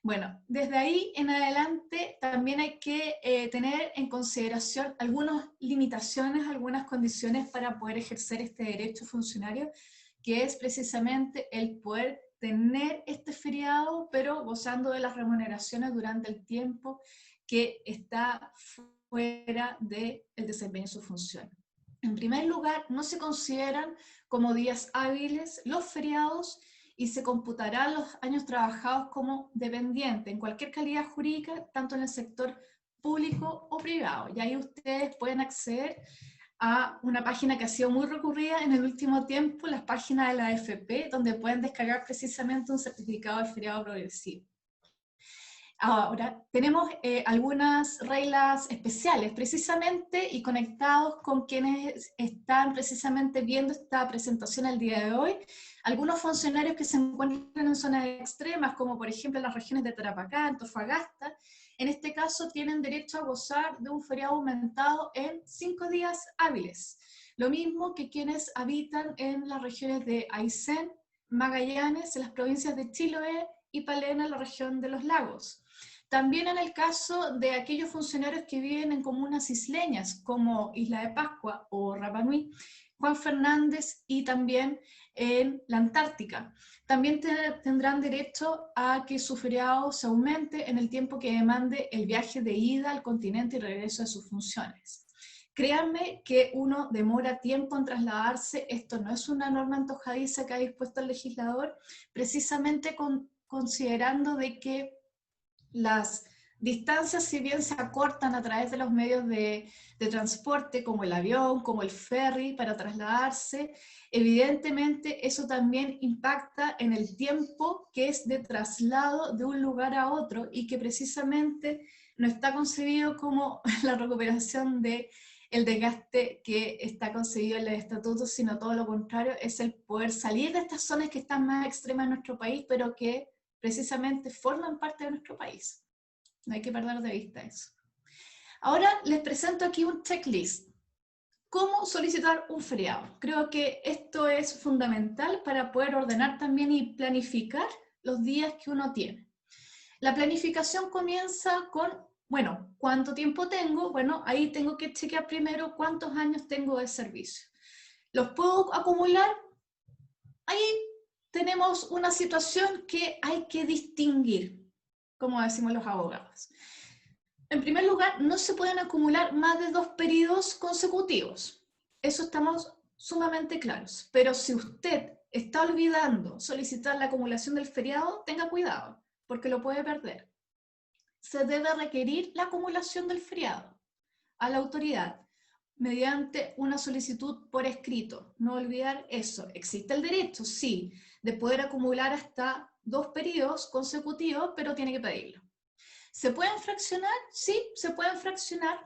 Bueno, desde ahí en adelante también hay que tener en consideración algunas limitaciones, algunas condiciones para poder ejercer este derecho funcionario, que es precisamente el poder tener este feriado, pero gozando de las remuneraciones durante el tiempo que está fuera del desempeño de su función. En primer lugar, no se consideran como días hábiles los feriados y se computarán los años trabajados como dependiente en cualquier calidad jurídica, tanto en el sector público o privado. Y ahí ustedes pueden acceder a una página que ha sido muy recurrida en el último tiempo, las páginas de la AFP, donde pueden descargar precisamente un certificado de feriado progresivo. Ahora, tenemos algunas reglas especiales, precisamente, y conectados con quienes están precisamente viendo esta presentación el día de hoy. Algunos funcionarios que se encuentran en zonas extremas, como por ejemplo las regiones de Tarapacá, Antofagasta, en este caso tienen derecho a gozar de un feriado aumentado en 5 días hábiles. Lo mismo que quienes habitan en las regiones de Aysén, Magallanes, en las provincias de Chiloé y Palena, en la región de los lagos. También en el caso de aquellos funcionarios que viven en comunas isleñas, como Isla de Pascua o Rapa Nui, Juan Fernández, y también en la Antártica. También tendrán derecho a que su feriado se aumente en el tiempo que demande el viaje de ida al continente y regreso de sus funciones. Créanme que uno demora tiempo en trasladarse, esto no es una norma antojadiza que ha dispuesto el legislador, precisamente considerando de que las distancias, si bien se acortan a través de los medios de transporte, como el avión, como el ferry, para trasladarse, evidentemente eso también impacta en el tiempo que es de traslado de un lugar a otro, y que precisamente no está concebido como la recuperación de el desgaste que está concebido en el estatuto, sino todo lo contrario, es el poder salir de estas zonas que están más extremas en nuestro país, pero que precisamente forman parte de nuestro país. No hay que perder de vista eso. Ahora les presento aquí un checklist. ¿Cómo solicitar un feriado? Creo que esto es fundamental para poder ordenar también y planificar los días que uno tiene. La planificación comienza con, bueno, ¿cuánto tiempo tengo? Bueno, ahí tengo que chequear primero cuántos años tengo de servicio. ¿Los puedo acumular? Ahí tenemos una situación que hay que distinguir, como decimos los abogados. En primer lugar, no se pueden acumular más de 2 periodos consecutivos. Eso estamos sumamente claros. Pero si usted está olvidando solicitar la acumulación del feriado, tenga cuidado, porque lo puede perder. Se debe requerir la acumulación del feriado a la autoridad mediante una solicitud por escrito. No olvidar eso. ¿Existe el derecho? Sí, de poder acumular hasta 2 periodos consecutivos, pero tiene que pedirlo. ¿Se pueden fraccionar? Sí, se pueden fraccionar,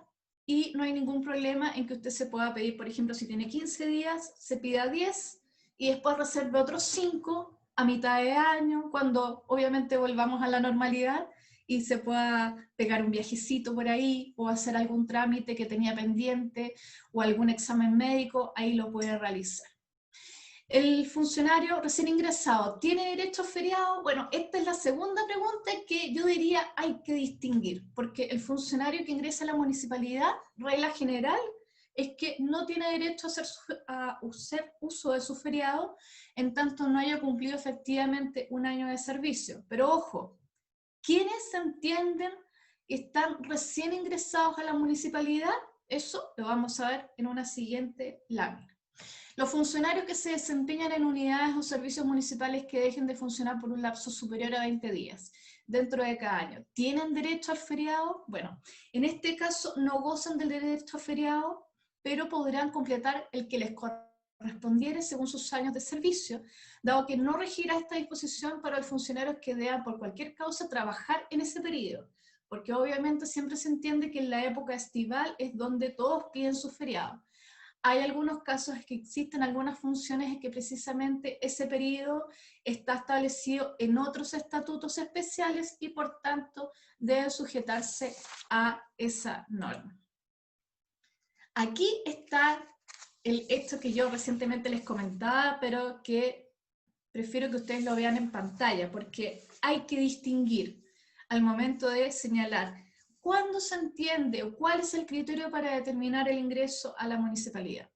y no hay ningún problema en que usted se pueda pedir, por ejemplo, si tiene 15 días, se pida 10 y después reserve otros 5 a mitad de año, cuando obviamente volvamos a la normalidad y se pueda pegar un viajecito por ahí o hacer algún trámite que tenía pendiente o algún examen médico, ahí lo puede realizar. ¿El funcionario recién ingresado tiene derecho a feriado? Bueno, esta es la segunda pregunta que yo diría hay que distinguir, porque el funcionario que ingresa a la municipalidad, regla general, es que no tiene derecho a hacer uso de su feriado en tanto no haya cumplido efectivamente un año de servicio. Pero ojo, ¿quiénes se entienden que están recién ingresados a la municipalidad? Eso lo vamos a ver en una siguiente lámina. Los funcionarios que se desempeñan en unidades o servicios municipales que dejen de funcionar por un lapso superior a 20 días dentro de cada año, ¿tienen derecho al feriado? Bueno, en este caso no gozan del derecho a feriado, pero podrán completar el que les correspondiere según sus años de servicio, dado que no regirá esta disposición para los funcionarios que deban por cualquier causa trabajar en ese periodo, porque obviamente siempre se entiende que en la época estival es donde todos piden su feriado. Hay algunos casos que existen algunas funciones en que precisamente ese periodo está establecido en otros estatutos especiales y por tanto debe sujetarse a esa norma. Aquí está el hecho que yo recientemente les comentaba, pero que prefiero que ustedes lo vean en pantalla, porque hay que distinguir al momento de señalar cuándo se entiende o cuál es el criterio para determinar el ingreso a la municipalidad.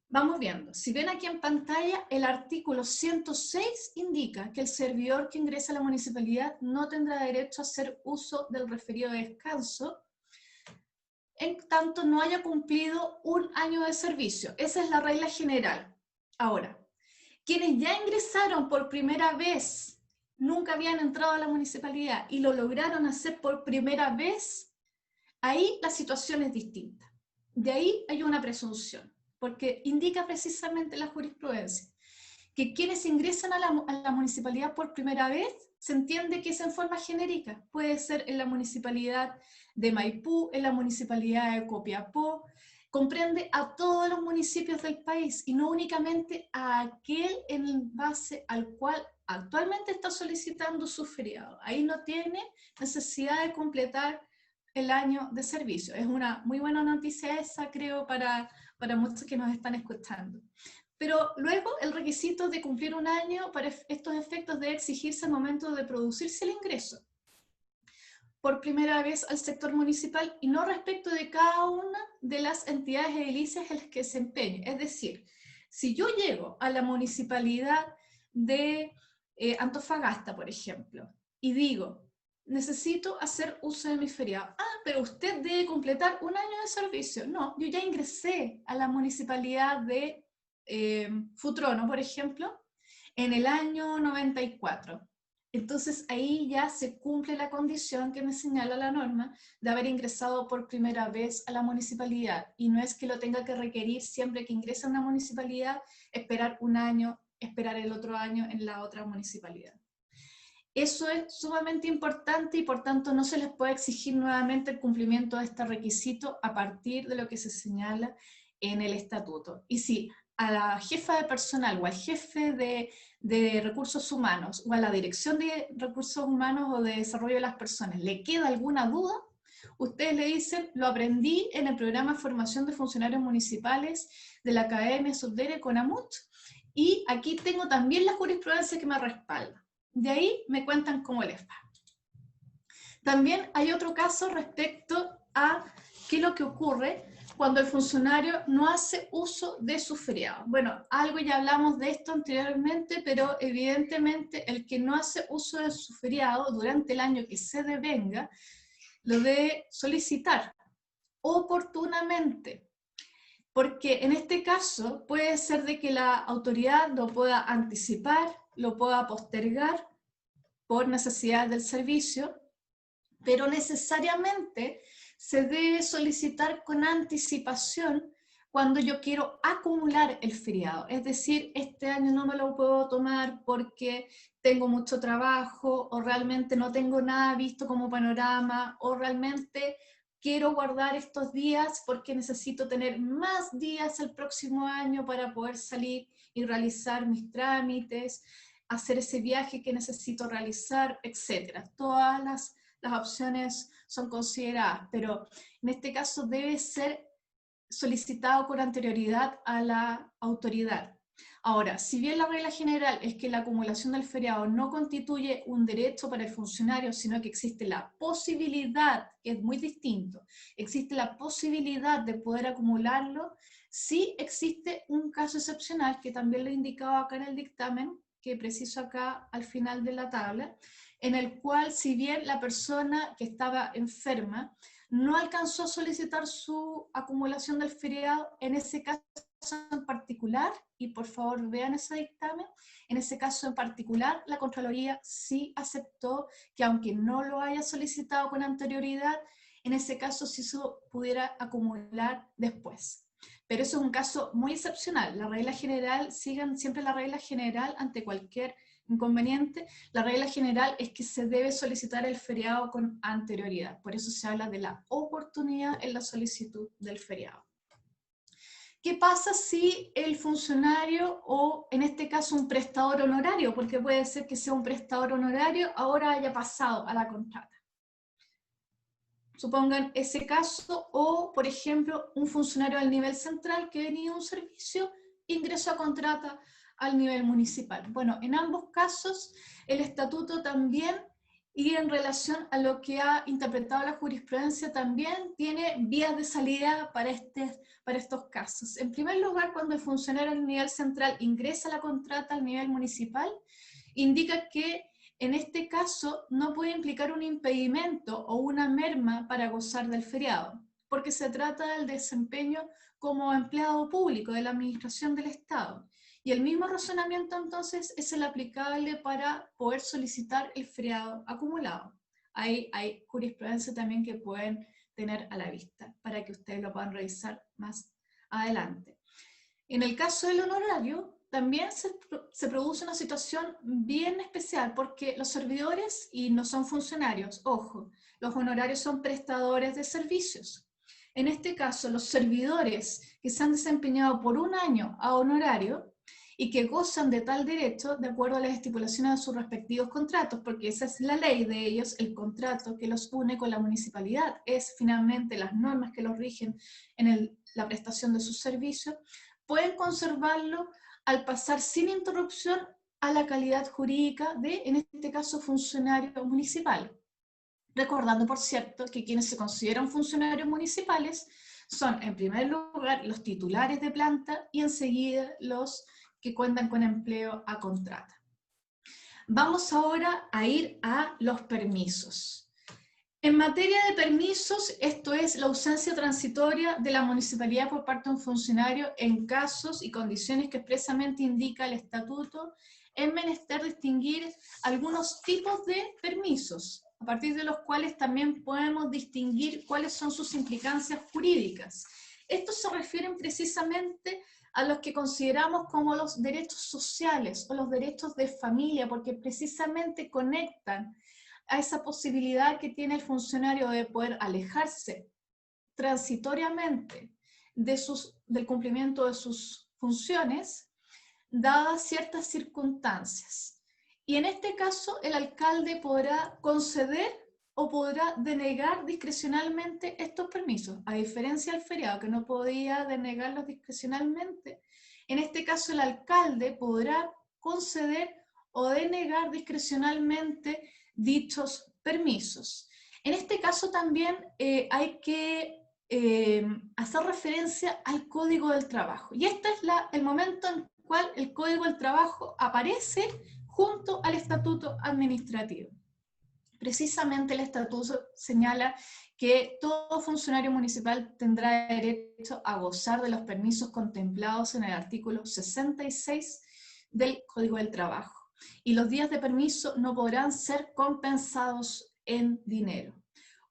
Vamos viendo, si ven aquí en pantalla, el artículo 106 indica que el servidor que ingresa a la municipalidad no tendrá derecho a hacer uso del referido de descanso en tanto no haya cumplido un año de servicio. Esa es la regla general. Ahora, quienes ya ingresaron por primera vez, nunca habían entrado a la municipalidad y lo lograron hacer por primera vez, ahí la situación es distinta. De ahí hay una presunción, porque indica precisamente la jurisprudencia que quienes ingresan a la municipalidad por primera vez, se entiende que es en forma genérica. Puede ser en la municipalidad de Maipú, en la municipalidad de Copiapó, comprende a todos los municipios del país y no únicamente a aquel en base al cual actualmente está solicitando su feriado. Ahí no tiene necesidad de completar el año de servicio. Es una muy buena noticia esa, creo, para muchos que nos están escuchando. Pero luego el requisito de cumplir un año para estos efectos debe exigirse al momento de producirse el ingreso por primera vez al sector municipal y no respecto de cada una de las entidades edilicias en las que se empeñe. Es decir, si yo llego a la municipalidad de Antofagasta, por ejemplo, y digo, necesito hacer uso de mi feriado. Ah, pero usted debe completar un año de servicio. No, yo ya ingresé a la municipalidad de Futrono, por ejemplo, en el año 94. Entonces ahí ya se cumple la condición que me señala la norma de haber ingresado por primera vez a la municipalidad, y no es que lo tenga que requerir siempre que ingrese a una municipalidad, esperar un año, esperar el otro año en la otra municipalidad. Eso es sumamente importante y por tanto no se les puede exigir nuevamente el cumplimiento de este requisito a partir de lo que se señala en el estatuto. Y si a la jefa de personal o al jefe de recursos humanos o a la dirección de recursos humanos o de desarrollo de las personas le queda alguna duda, ustedes le dicen, lo aprendí en el programa de formación de funcionarios municipales de la Academia Subdere Conamut, y aquí tengo también la jurisprudencia que me respalda. De ahí me cuentan cómo les va. También hay otro caso respecto a qué es lo que ocurre cuando el funcionario no hace uso de su feriado. Bueno, algo ya hablamos de esto anteriormente, pero evidentemente el que no hace uso de su feriado durante el año que se devenga, lo debe solicitar oportunamente, porque en este caso puede ser de que la autoridad lo pueda anticipar, lo pueda postergar por necesidad del servicio, pero necesariamente se debe solicitar con anticipación cuando yo quiero acumular el feriado. Es decir, este año no me lo puedo tomar porque tengo mucho trabajo, o realmente no tengo nada visto como panorama, o realmente quiero guardar estos días porque necesito tener más días el próximo año para poder salir y realizar mis trámites, hacer ese viaje que necesito realizar, etc. Todas las opciones son consideradas, pero en este caso debe ser solicitado con anterioridad a la autoridad. Ahora, si bien la regla general es que la acumulación del feriado no constituye un derecho para el funcionario, sino que existe la posibilidad, que es muy distinto, existe la posibilidad de poder acumularlo, sí existe un caso excepcional, que también lo he indicado acá en el dictamen, que preciso acá al final de la tabla, en el cual, si bien la persona que estaba enferma no alcanzó a solicitar su acumulación del feriado, en ese caso en particular, y por favor vean ese dictamen, en ese caso en particular la Contraloría sí aceptó que, aunque no lo haya solicitado con anterioridad, en ese caso sí se pudiera acumular después. Pero eso es un caso muy excepcional. La regla general, sigan siempre la regla general ante cualquier inconveniente. La regla general es que se debe solicitar el feriado con anterioridad. Por eso se habla de la oportunidad en la solicitud del feriado. ¿Qué pasa si el funcionario, o en este caso un prestador honorario, porque puede ser que sea un prestador honorario, ahora haya pasado a la contrata? Supongan ese caso, o por ejemplo un funcionario al nivel central que venía un servicio, ingresó a contrata al nivel municipal. Bueno, en ambos casos el estatuto también, y en relación a lo que ha interpretado la jurisprudencia, también tiene vías de salida para estos casos. En primer lugar, cuando el funcionario al nivel central ingresa a la contrata al nivel municipal, indica que en este caso no puede implicar un impedimento o una merma para gozar del feriado, porque se trata del desempeño como empleado público de la administración del Estado. Y el mismo razonamiento entonces es el aplicable para poder solicitar el feriado acumulado. Hay jurisprudencia también que pueden tener a la vista, para que ustedes lo puedan revisar más adelante. En el caso del honorario, también se produce una situación bien especial, porque los servidores, y no son funcionarios, ojo, los honorarios son prestadores de servicios. En este caso, los servidores que se han desempeñado por un año a honorario y que gozan de tal derecho de acuerdo a las estipulaciones de sus respectivos contratos, porque esa es la ley de ellos, el contrato que los une con la municipalidad, es finalmente las normas que los rigen en la prestación de sus servicios, pueden conservarlo al pasar sin interrupción a la calidad jurídica de, en este caso, funcionario municipal. Recordando, por cierto, que quienes se consideran funcionarios municipales son, en primer lugar, los titulares de planta y enseguida los que cuentan con empleo a contrata. Vamos ahora a ir a los permisos. En materia de permisos, esto es la ausencia transitoria de la municipalidad por parte de un funcionario en casos y condiciones que expresamente indica el estatuto, es menester distinguir algunos tipos de permisos, a partir de los cuales también podemos distinguir cuáles son sus implicancias jurídicas. Estos se refieren precisamente a los que consideramos como los derechos sociales o los derechos de familia, porque precisamente conectan a esa posibilidad que tiene el funcionario de poder alejarse transitoriamente del cumplimiento de sus funciones, dadas ciertas circunstancias. Y en este caso, el alcalde podrá conceder o podrá denegar discrecionalmente estos permisos, a diferencia del feriado, que no podía denegarlos discrecionalmente. En este caso, el alcalde podrá conceder o denegar discrecionalmente dichos permisos. En este caso también hay que hacer referencia al Código del Trabajo. Y este es el momento en el cual el Código del Trabajo aparece junto al Estatuto Administrativo. Precisamente el Estatuto señala que todo funcionario municipal tendrá derecho a gozar de los permisos contemplados en el artículo 66 del Código del Trabajo. Y los días de permiso no podrán ser compensados en dinero.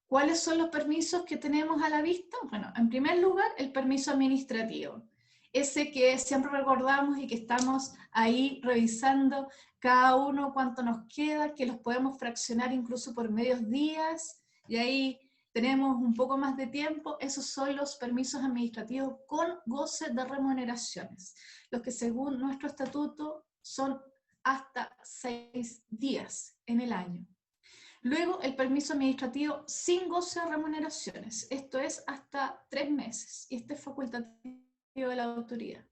¿Cuáles son los permisos que tenemos a la vista? Bueno, en primer lugar, el permiso administrativo. Ese que siempre recordamos y que estamos ahí revisando cada uno cuánto nos queda, que los podemos fraccionar incluso por medios días, y ahí tenemos un poco más de tiempo. Esos son los permisos administrativos con goce de remuneraciones, los que según nuestro estatuto son hasta 6 días en el año. Luego, el permiso administrativo sin goce de remuneraciones, esto es hasta 3 meses, y este es facultativo de la autoridad.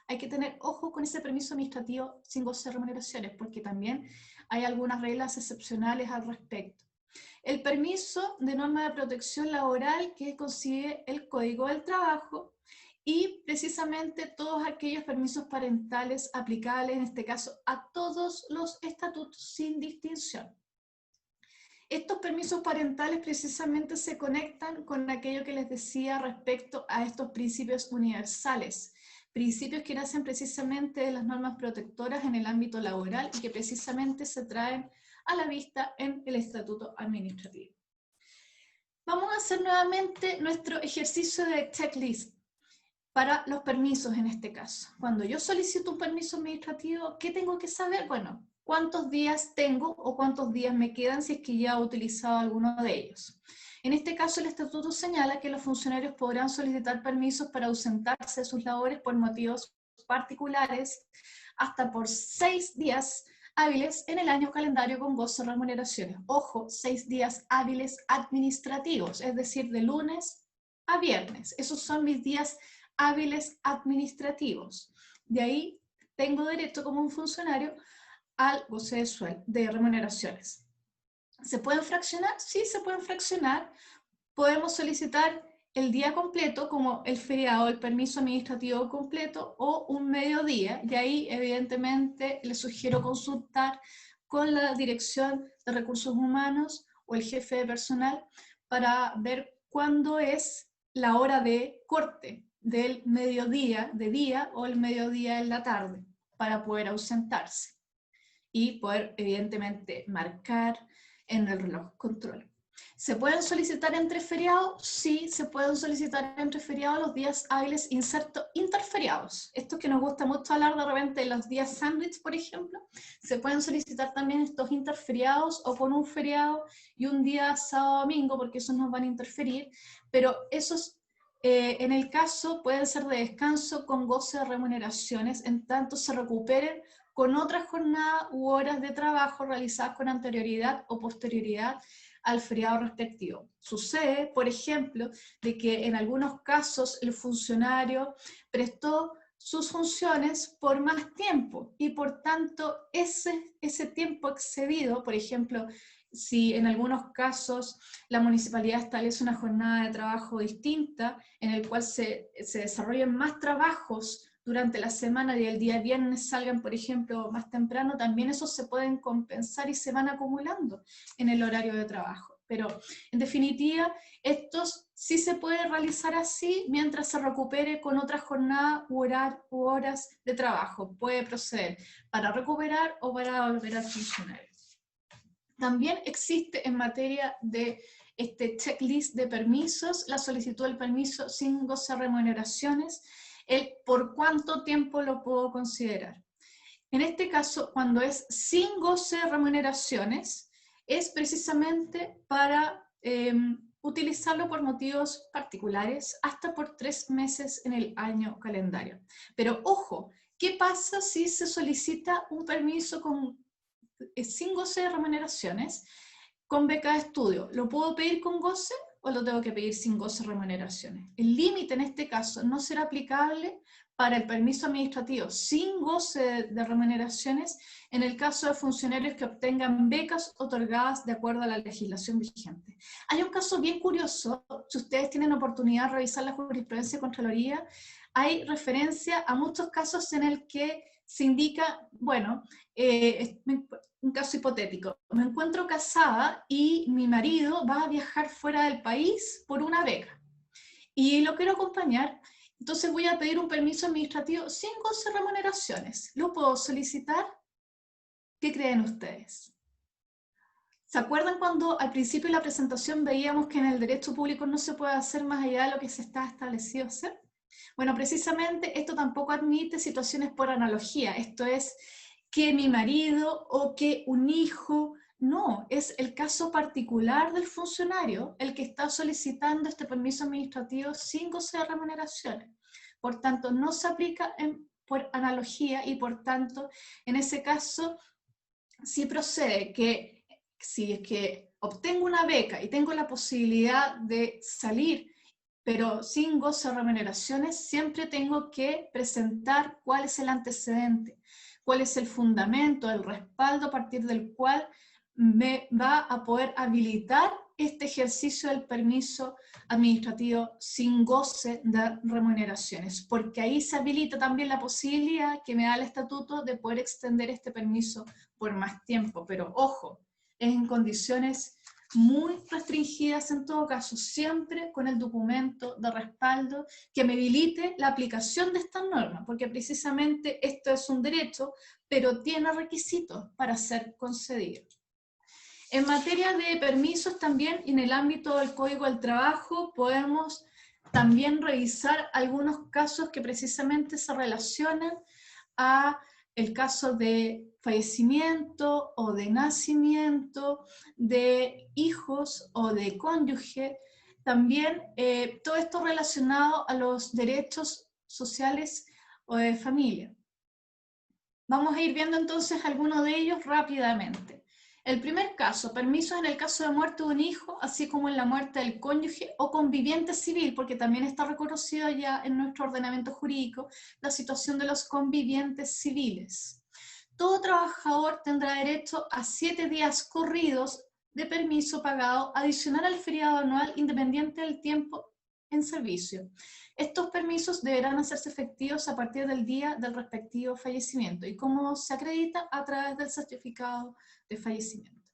Hay que tener ojo con ese permiso administrativo sin goce de remuneraciones, porque también hay algunas reglas excepcionales al respecto. El permiso de norma de protección laboral que consigue el Código del Trabajo, y precisamente todos aquellos permisos parentales aplicables, en este caso, a todos los estatutos sin distinción. Estos permisos parentales precisamente se conectan con aquello que les decía respecto a estos principios universales, principios que nacen precisamente de las normas protectoras en el ámbito laboral y que precisamente se traen a la vista en el Estatuto Administrativo. Vamos a hacer nuevamente nuestro ejercicio de checklist para los permisos en este caso. Cuando yo solicito un permiso administrativo, ¿qué tengo que saber? Bueno, cuántos días tengo o cuántos días me quedan si es que ya he utilizado alguno de ellos. En este caso, el estatuto señala que los funcionarios podrán solicitar permisos para ausentarse de sus labores por motivos particulares hasta por 6 días hábiles en el año calendario con goce de remuneraciones. Ojo, 6 días hábiles administrativos, es decir, de lunes a viernes. Esos son mis días hábiles administrativos. De ahí tengo derecho como un funcionario al goce de remuneraciones. ¿Se pueden fraccionar? Sí, se pueden fraccionar. Podemos solicitar el día completo, como el feriado, el permiso administrativo completo, o un mediodía, y ahí evidentemente les sugiero consultar con la Dirección de Recursos Humanos o el jefe de personal para ver cuándo es la hora de corte del mediodía de día o el mediodía en la tarde, para poder ausentarse y poder evidentemente marcar en el reloj control. ¿Se pueden solicitar entre feriados? Sí, se pueden solicitar entre feriados los días hábiles interferiados. Esto que nos gusta mucho hablar de repente de los días sándwich, por ejemplo, se pueden solicitar también estos interferiados o con un feriado y un día sábado domingo, porque esos nos van a interferir, pero esos en el caso pueden ser de descanso con goce de remuneraciones, en tanto se recuperen con otras jornadas u horas de trabajo realizadas con anterioridad o posterioridad al feriado respectivo. Sucede, por ejemplo, de que en algunos casos el funcionario prestó sus funciones por más tiempo y por tanto ese tiempo excedido, por ejemplo, si en algunos casos la municipalidad establece una jornada de trabajo distinta en el cual se desarrollen más trabajos durante la semana y el día viernes salgan, por ejemplo, más temprano, también esos se pueden compensar y se van acumulando en el horario de trabajo. Pero, en definitiva, estos sí se puede realizar así mientras se recupere con otra jornada u horas de trabajo. Puede proceder para recuperar o para volver a funcionar. También existe en materia de este checklist de permisos, la solicitud del permiso sin goce de remuneraciones, el por cuánto tiempo lo puedo considerar. En este caso, cuando es sin goce de remuneraciones, es precisamente para utilizarlo por motivos particulares hasta por 3 meses en el año calendario. Pero ojo, ¿qué pasa si se solicita un permiso sin goce de remuneraciones con beca de estudio? ¿Lo puedo pedir con goce o lo tengo que pedir sin goce de remuneraciones? El límite en este caso no será aplicable para el permiso administrativo sin goce de remuneraciones en el caso de funcionarios que obtengan becas otorgadas de acuerdo a la legislación vigente. Hay un caso bien curioso, si ustedes tienen oportunidad de revisar la jurisprudencia de Contraloría, hay referencia a muchos casos en el que se indica, bueno, un caso hipotético, me encuentro casada y mi marido va a viajar fuera del país por una beca y lo quiero acompañar, entonces voy a pedir un permiso administrativo sin goce de remuneraciones. ¿Lo puedo solicitar? ¿Qué creen ustedes? ¿Se acuerdan cuando al principio de la presentación veíamos que en el derecho público no se puede hacer más allá de lo que se está establecido hacer? Bueno, precisamente esto tampoco admite situaciones por analogía, esto es que mi marido o que un hijo, no, es el caso particular del funcionario el que está solicitando este permiso administrativo sin goce de remuneraciones. Por tanto, no se aplica por analogía y por tanto, en ese caso, sí procede que si es que obtengo una beca y tengo la posibilidad de salir pero sin goce de remuneraciones, siempre tengo que presentar cuál es el antecedente, cuál es el fundamento, el respaldo a partir del cual me va a poder habilitar este ejercicio del permiso administrativo sin goce de remuneraciones, porque ahí se habilita también la posibilidad que me da el estatuto de poder extender este permiso por más tiempo, pero ojo, es en condiciones muy restringidas en todo caso, siempre con el documento de respaldo que me habilite la aplicación de esta norma, porque precisamente esto es un derecho, pero tiene requisitos para ser concedido. En materia de permisos también, en el ámbito del Código del Trabajo, podemos también revisar algunos casos que precisamente se relacionan a el caso de fallecimiento o de nacimiento de hijos o de cónyuge, también todo esto relacionado a los derechos sociales o de familia. Vamos a ir viendo entonces algunos de ellos rápidamente. El primer caso, permisos en el caso de muerte de un hijo, así como en la muerte del cónyuge o conviviente civil, porque también está reconocido ya en nuestro ordenamiento jurídico la situación de los convivientes civiles. Todo trabajador tendrá derecho a 7 días corridos de permiso pagado adicional al feriado anual independiente del tiempo en servicio. Estos permisos deberán hacerse efectivos a partir del día del respectivo fallecimiento. ¿Y cómo se acredita? A través del certificado de fallecimiento.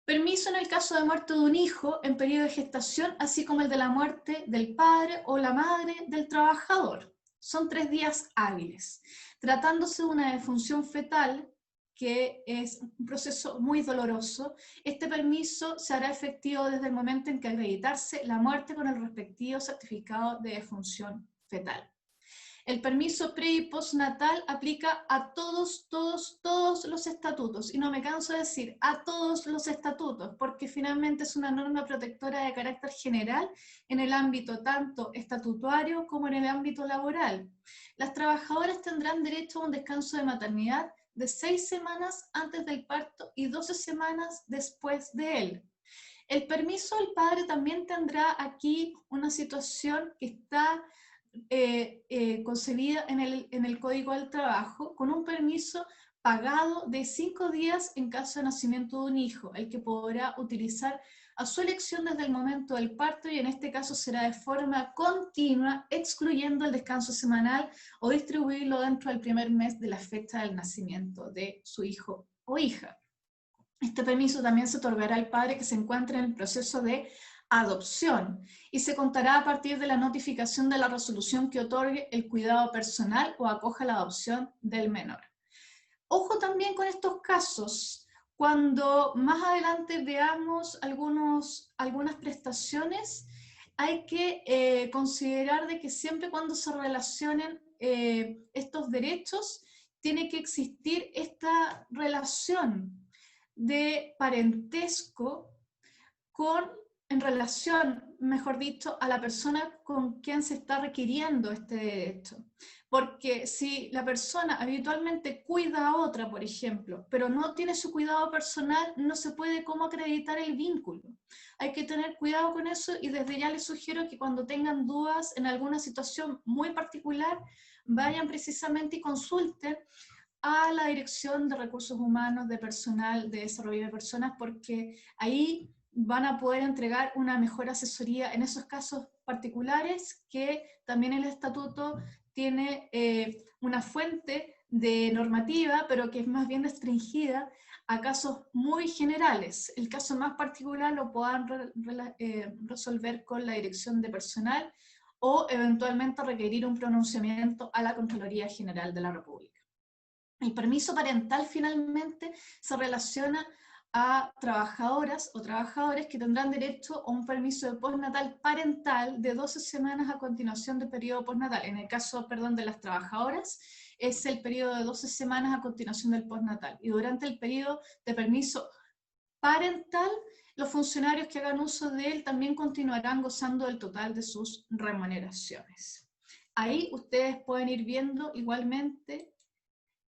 Permiso en el caso de muerte de un hijo en periodo de gestación, así como el de la muerte del padre o la madre del trabajador. Son 3 días hábiles. Tratándose de una defunción fetal, que es un proceso muy doloroso. Este permiso se hará efectivo desde el momento en que acreditarse la muerte con el respectivo certificado de defunción fetal. El permiso pre y postnatal aplica a todos los estatutos, y no me canso de decir a todos los estatutos, porque finalmente es una norma protectora de carácter general en el ámbito tanto estatutario como en el ámbito laboral. Las trabajadoras tendrán derecho a un descanso de maternidad de 6 semanas antes del parto y 12 semanas después de él. El permiso del padre también tendrá aquí una situación que está concebida en el Código del Trabajo, con un permiso pagado de 5 días en caso de nacimiento de un hijo, el que podrá utilizar a su elección desde el momento del parto, y en este caso será de forma continua, excluyendo el descanso semanal, o distribuirlo dentro del primer mes de la fecha del nacimiento de su hijo o hija. Este permiso también se otorgará al padre que se encuentre en el proceso de adopción y se contará a partir de la notificación de la resolución que otorgue el cuidado personal o acoja la adopción del menor. Ojo también con estos casos, cuando más adelante veamos algunas prestaciones, hay que considerar de que siempre cuando se relacionen estos derechos, tiene que existir esta relación de parentesco en relación, mejor dicho, a la persona con quien se está requiriendo este derecho. Porque si la persona habitualmente cuida a otra, por ejemplo, pero no tiene su cuidado personal, no se puede cómo acreditar el vínculo. Hay que tener cuidado con eso, y desde ya les sugiero que cuando tengan dudas en alguna situación muy particular, vayan precisamente y consulten a la Dirección de Recursos Humanos, de Personal, de Desarrollo de Personas, porque ahí van a poder entregar una mejor asesoría en esos casos particulares, que también el estatuto tiene una fuente de normativa, pero que es más bien restringida a casos muy generales. El caso más particular lo puedan resolver con la Dirección de Personal, o eventualmente requerir un pronunciamiento a la Contraloría General de la República. El permiso parental finalmente se relaciona a trabajadoras o trabajadores que tendrán derecho a un permiso de postnatal parental de 12 semanas a continuación del periodo postnatal. En el caso, de las trabajadoras, es el periodo de 12 semanas a continuación del postnatal. Y durante el periodo de permiso parental, los funcionarios que hagan uso de él también continuarán gozando del total de sus remuneraciones. Ahí ustedes pueden ir viendo igualmente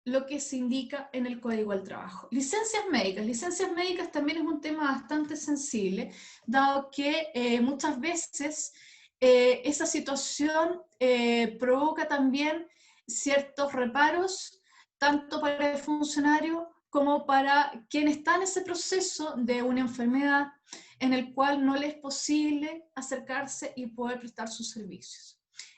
lo que se indica en el Código del Trabajo. Licencias médicas. Licencias médicas también es un tema bastante sensible, dado que muchas veces esa situación provoca también ciertos reparos, tanto para el funcionario como para quien está en ese proceso de una enfermedad en el cual no le es posible acercarse y poder prestar sus servicios.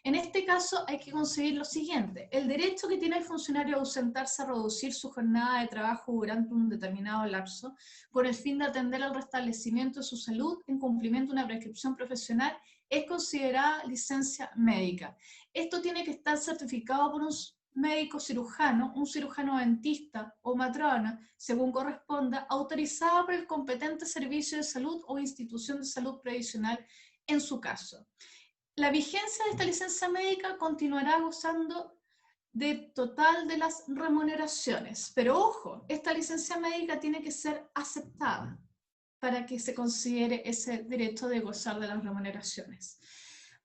En este caso hay que conseguir lo siguiente: el derecho que tiene el funcionario a ausentarse a reducir su jornada de trabajo durante un determinado lapso, con el fin de atender al restablecimiento de su salud en cumplimiento de una prescripción profesional, es considerada licencia médica. Esto tiene que estar certificado por un médico cirujano, un cirujano dentista o matrona, según corresponda, autorizada por el competente servicio de salud o institución de salud previsional en su caso. La vigencia de esta licencia médica continuará gozando de total de las remuneraciones, pero ojo, esta licencia médica tiene que ser aceptada para que se considere ese derecho de gozar de las remuneraciones.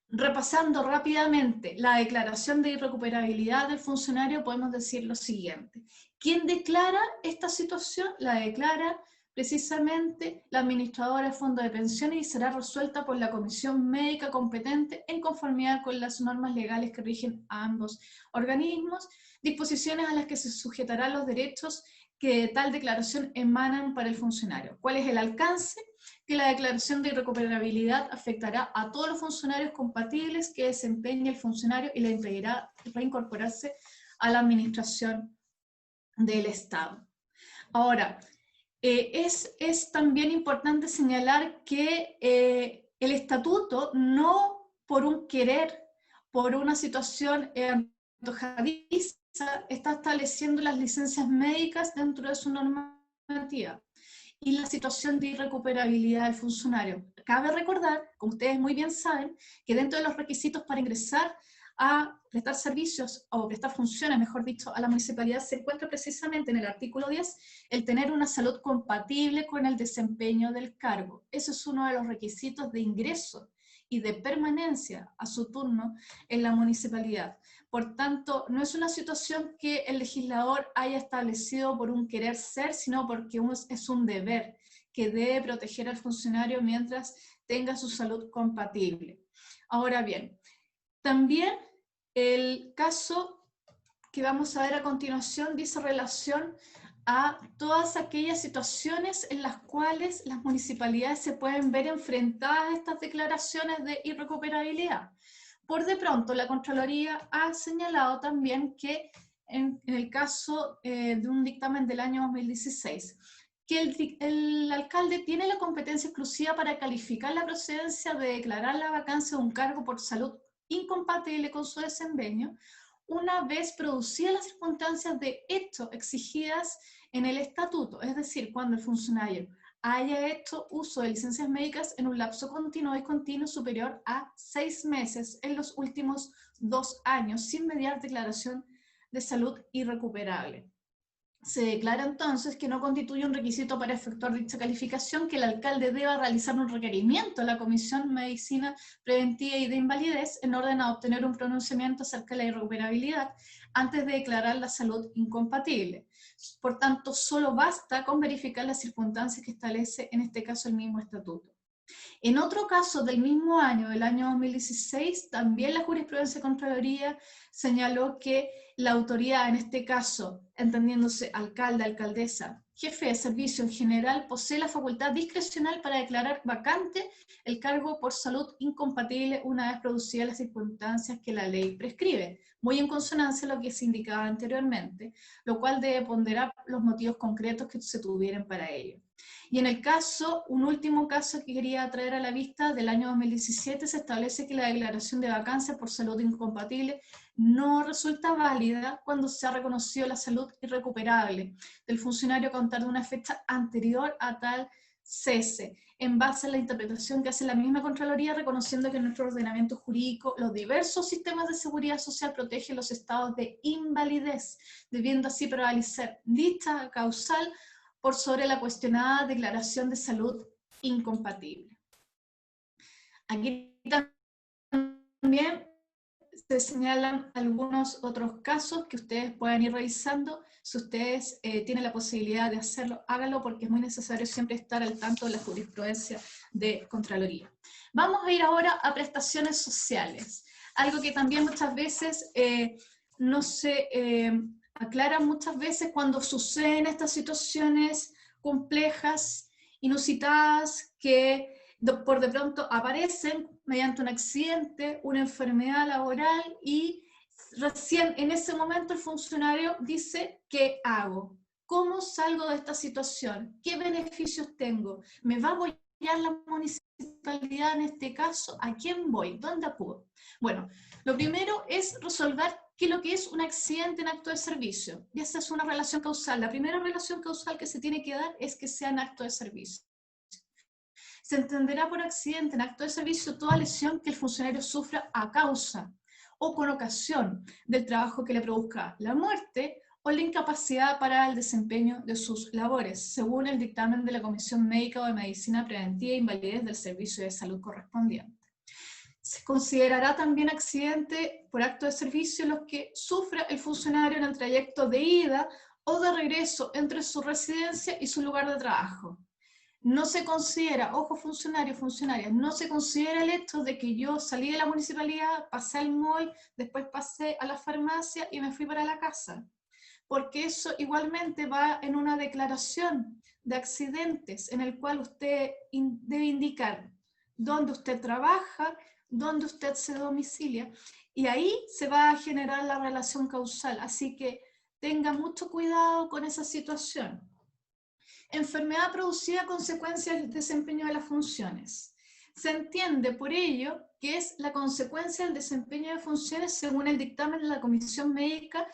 Repasando rápidamente la declaración de irrecuperabilidad del funcionario, podemos decir lo siguiente: ¿quién declara esta situación? La declara precisamente la administradora de fondo de pensiones, y será resuelta por la comisión médica competente en conformidad con las normas legales que rigen a ambos organismos, disposiciones a las que se sujetarán los derechos que de tal declaración emanan para el funcionario. ¿Cuál es el alcance? Que la declaración de irrecuperabilidad afectará a todos los funcionarios compatibles que desempeñe el funcionario y le impedirá reincorporarse a la administración del Estado. Ahora, es también importante señalar que el estatuto, no por un querer, por una situación antojadiza está estableciendo las licencias médicas dentro de su normativa y la situación de irrecuperabilidad del funcionario. Cabe recordar, como ustedes muy bien saben, que dentro de los requisitos para ingresar a prestar servicios o prestar funciones, mejor dicho, a la municipalidad se encuentra precisamente en el artículo 10 el tener una salud compatible con el desempeño del cargo. Ese es uno de los requisitos de ingreso y de permanencia a su turno en la municipalidad. Por tanto, no es una situación que el legislador haya establecido por un querer ser, sino porque es un deber que debe proteger al funcionario mientras tenga su salud compatible. Ahora bien, también el caso que vamos a ver a continuación dice relación a todas aquellas situaciones en las cuales las municipalidades se pueden ver enfrentadas a estas declaraciones de irrecuperabilidad. Por de pronto, la Contraloría ha señalado también que en el caso de un dictamen del año 2016, que el alcalde tiene la competencia exclusiva para calificar la procedencia de declarar la vacancia de un cargo por salud incompatible con su desempeño, una vez producidas las circunstancias de hecho exigidas en el estatuto, es decir, cuando el funcionario haya hecho uso de licencias médicas en un lapso continuo y continuo superior a 6 meses en los últimos 2 años, sin mediar declaración de salud irrecuperable. Se declara entonces que no constituye un requisito para efectuar dicha calificación que el alcalde deba realizar un requerimiento a la Comisión de Medicina Preventiva y de Invalidez en orden a obtener un pronunciamiento acerca de la irrecuperabilidad antes de declarar la salud incompatible. Por tanto, solo basta con verificar las circunstancias que establece en este caso el mismo estatuto. En otro caso del mismo año, del año 2016, también la jurisprudencia de Contraloría señaló que la autoridad, en este caso, entendiéndose alcalde, alcaldesa, jefe de servicio en general, posee la facultad discrecional para declarar vacante el cargo por salud incompatible una vez producidas las circunstancias que la ley prescribe, muy en consonancia a lo que se indicaba anteriormente, lo cual debe ponderar los motivos concretos que se tuvieran para ello. Y en el caso, un último caso que quería traer a la vista, del año 2017, se establece que la declaración de vacancia por salud incompatible no resulta válida cuando se ha reconocido la salud irrecuperable del funcionario a contar de una fecha anterior a tal cese, en base a la interpretación que hace la misma Contraloría, reconociendo que en nuestro ordenamiento jurídico los diversos sistemas de seguridad social protegen los estados de invalidez, debiendo así prevalecer dicha causal por sobre la cuestionada declaración de salud incompatible. Aquí también se señalan algunos otros casos que ustedes pueden ir revisando. Si ustedes tienen la posibilidad de hacerlo, háganlo porque es muy necesario siempre estar al tanto de la jurisprudencia de Contraloría. Vamos a ir ahora a prestaciones sociales, algo que también muchas veces no se aclara muchas veces cuando suceden estas situaciones complejas, inusitadas, que por de pronto aparecen mediante un accidente, una enfermedad laboral y recién en ese momento el funcionario dice, ¿qué hago? ¿Cómo salgo de esta situación? ¿Qué beneficios tengo? ¿Me va a apoyar la municipalidad en este caso? ¿A quién voy? ¿Dónde acudo? Bueno, lo primero es resolver qué es lo que es un accidente en acto de servicio. Y esa es una relación causal. La primera relación causal que se tiene que dar es que sea en acto de servicio. Se entenderá por accidente en acto de servicio toda lesión que el funcionario sufra a causa o con ocasión del trabajo que le produzca la muerte o la incapacidad para el desempeño de sus labores, según el dictamen de la Comisión Médica o de Medicina Preventiva e Invalidez del Servicio de Salud correspondiente. Se considerará también accidente por acto de servicio los que sufra el funcionario en el trayecto de ida o de regreso entre su residencia y su lugar de trabajo. No se considera, ojo funcionarios, funcionarias, no se considera el hecho de que yo salí de la municipalidad, pasé al mall, después pasé a la farmacia y me fui para la casa. Porque eso igualmente va en una declaración de accidentes en el cual usted debe indicar dónde usted trabaja, dónde usted se domicilia, y ahí se va a generar la relación causal. Así que tenga mucho cuidado con esa situación. Enfermedad producida a consecuencia del desempeño de las funciones. Se entiende por ello que es la consecuencia del desempeño de funciones según el dictamen de la Comisión Médica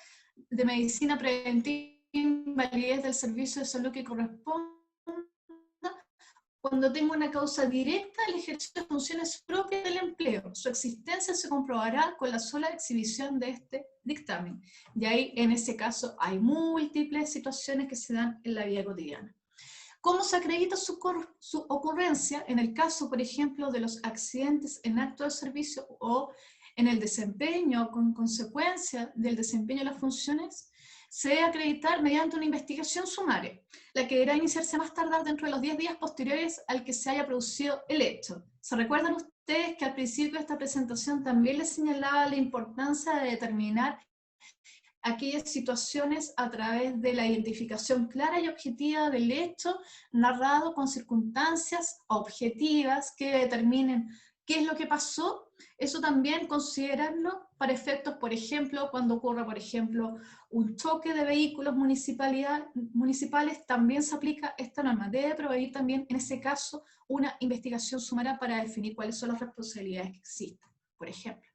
de Medicina Preventiva e Invalidez del Servicio de Salud que corresponda cuando tenga una causa directa al ejercicio de funciones propias del empleo. Su existencia se comprobará con la sola exhibición de este dictamen. Y ahí, en ese caso, hay múltiples situaciones que se dan en la vida cotidiana. ¿Cómo se acredita su ocurrencia? En el caso, por ejemplo, de los accidentes en acto de servicio o en el desempeño, con consecuencia del desempeño de las funciones, se debe acreditar mediante una investigación sumaria, la que deberá iniciarse más tardar dentro de los 10 días posteriores al que se haya producido el hecho. ¿Se recuerdan ustedes que al principio de esta presentación también les señalaba la importancia de determinar aquellas situaciones a través de la identificación clara y objetiva del hecho, narrado con circunstancias objetivas que determinen qué es lo que pasó? Eso también considerarlo para efectos, por ejemplo, cuando ocurra, por ejemplo, un choque de vehículos municipales, también se aplica esta norma. Debe proveer también, en ese caso, una investigación sumaria para definir cuáles son las responsabilidades que existen, por ejemplo.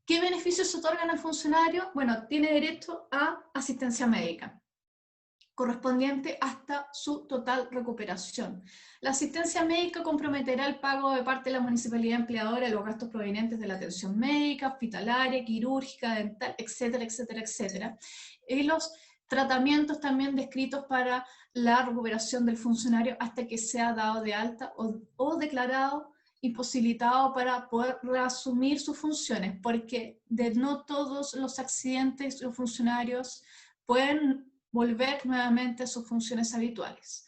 ¿Qué beneficios se otorgan al funcionario? Bueno, tiene derecho a asistencia médica, correspondiente hasta su total recuperación. La asistencia médica comprometerá el pago de parte de la municipalidad empleadora de los gastos provenientes de la atención médica, hospitalaria, quirúrgica, dental, etcétera, etcétera, etcétera. Y los tratamientos también descritos para la recuperación del funcionario hasta que sea dado de alta o declarado imposibilitado para poder reasumir sus funciones, porque de no todos los accidentes los funcionarios pueden volver nuevamente a sus funciones habituales.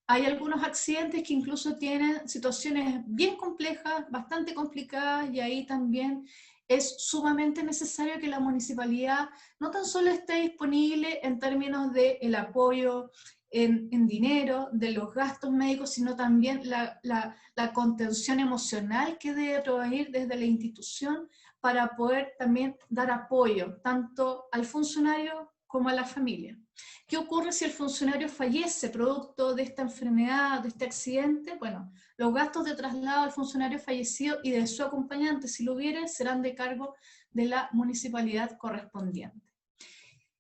Hay algunos accidentes que incluso tienen situaciones bien complejas, bastante complicadas, y ahí también es sumamente necesario que la municipalidad no tan solo esté disponible en términos del apoyo en dinero, de los gastos médicos, sino también la contención emocional que debe provenir desde la institución para poder también dar apoyo tanto al funcionario como a la familia. ¿Qué ocurre si el funcionario fallece producto de esta enfermedad, de este accidente? Bueno, los gastos de traslado al funcionario fallecido y de su acompañante, si lo hubiere, serán de cargo de la municipalidad correspondiente.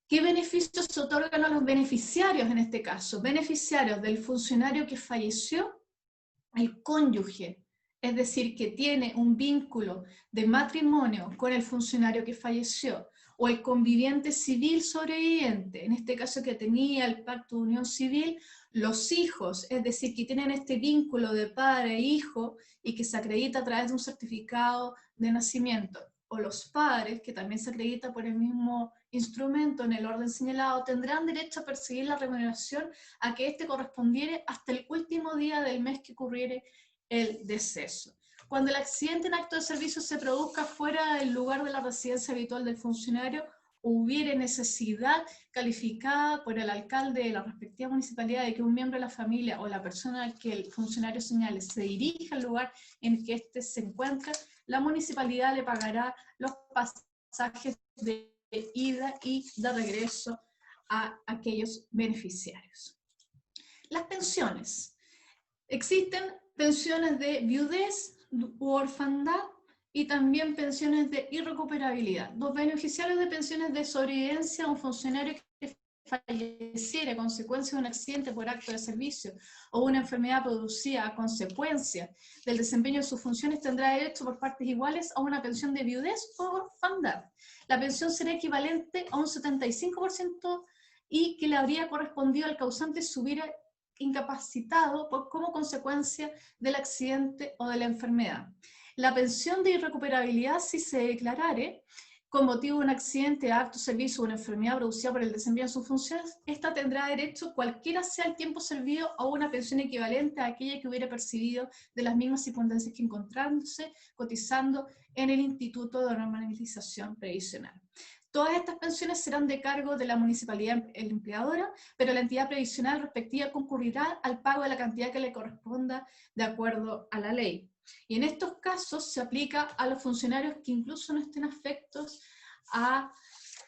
¿Qué beneficios se otorgan a los beneficiarios en este caso? Beneficiarios del funcionario que falleció, el cónyuge, es decir, que tiene un vínculo de matrimonio con el funcionario que falleció, o el conviviente civil sobreviviente, en este caso que tenía el pacto de unión civil, los hijos, es decir, que tienen este vínculo de padre e hijo y que se acredita a través de un certificado de nacimiento, o los padres, que también se acredita por el mismo instrumento en el orden señalado, tendrán derecho a percibir la remuneración a que éste correspondiere hasta el último día del mes que ocurriere el deceso. Cuando el accidente en acto de servicio se produzca fuera del lugar de la residencia habitual del funcionario, hubiere necesidad calificada por el alcalde de la respectiva municipalidad de que un miembro de la familia o la persona al que el funcionario señale se dirija al lugar en que éste se encuentra, la municipalidad le pagará los pasajes de ida y de regreso a aquellos beneficiarios. Las pensiones. Existen pensiones de viudez u orfandad y también pensiones de irrecuperabilidad. Los beneficiarios de pensiones de sobrevivencia, un funcionario que falleciera a consecuencia de un accidente por acto de servicio o una enfermedad producida a consecuencia del desempeño de sus funciones, tendrá derecho por partes iguales a una pensión de viudez o orfandad. La pensión será equivalente a un 75% y que le habría correspondido al causante si hubiera incapacitado como consecuencia del accidente o de la enfermedad. La pensión de irrecuperabilidad, si se declarare con motivo de un accidente, acto, servicio o una enfermedad producida por el desempeño de sus funciones, esta tendrá derecho, cualquiera sea el tiempo servido, a una pensión equivalente a aquella que hubiera percibido de las mismas circunstancias que encontrándose cotizando en el Instituto de Normalización Previsional. Todas estas pensiones serán de cargo de la municipalidad empleadora, pero la entidad previsional respectiva concurrirá al pago de la cantidad que le corresponda de acuerdo a la ley. Y en estos casos se aplica a los funcionarios que incluso no estén afectos a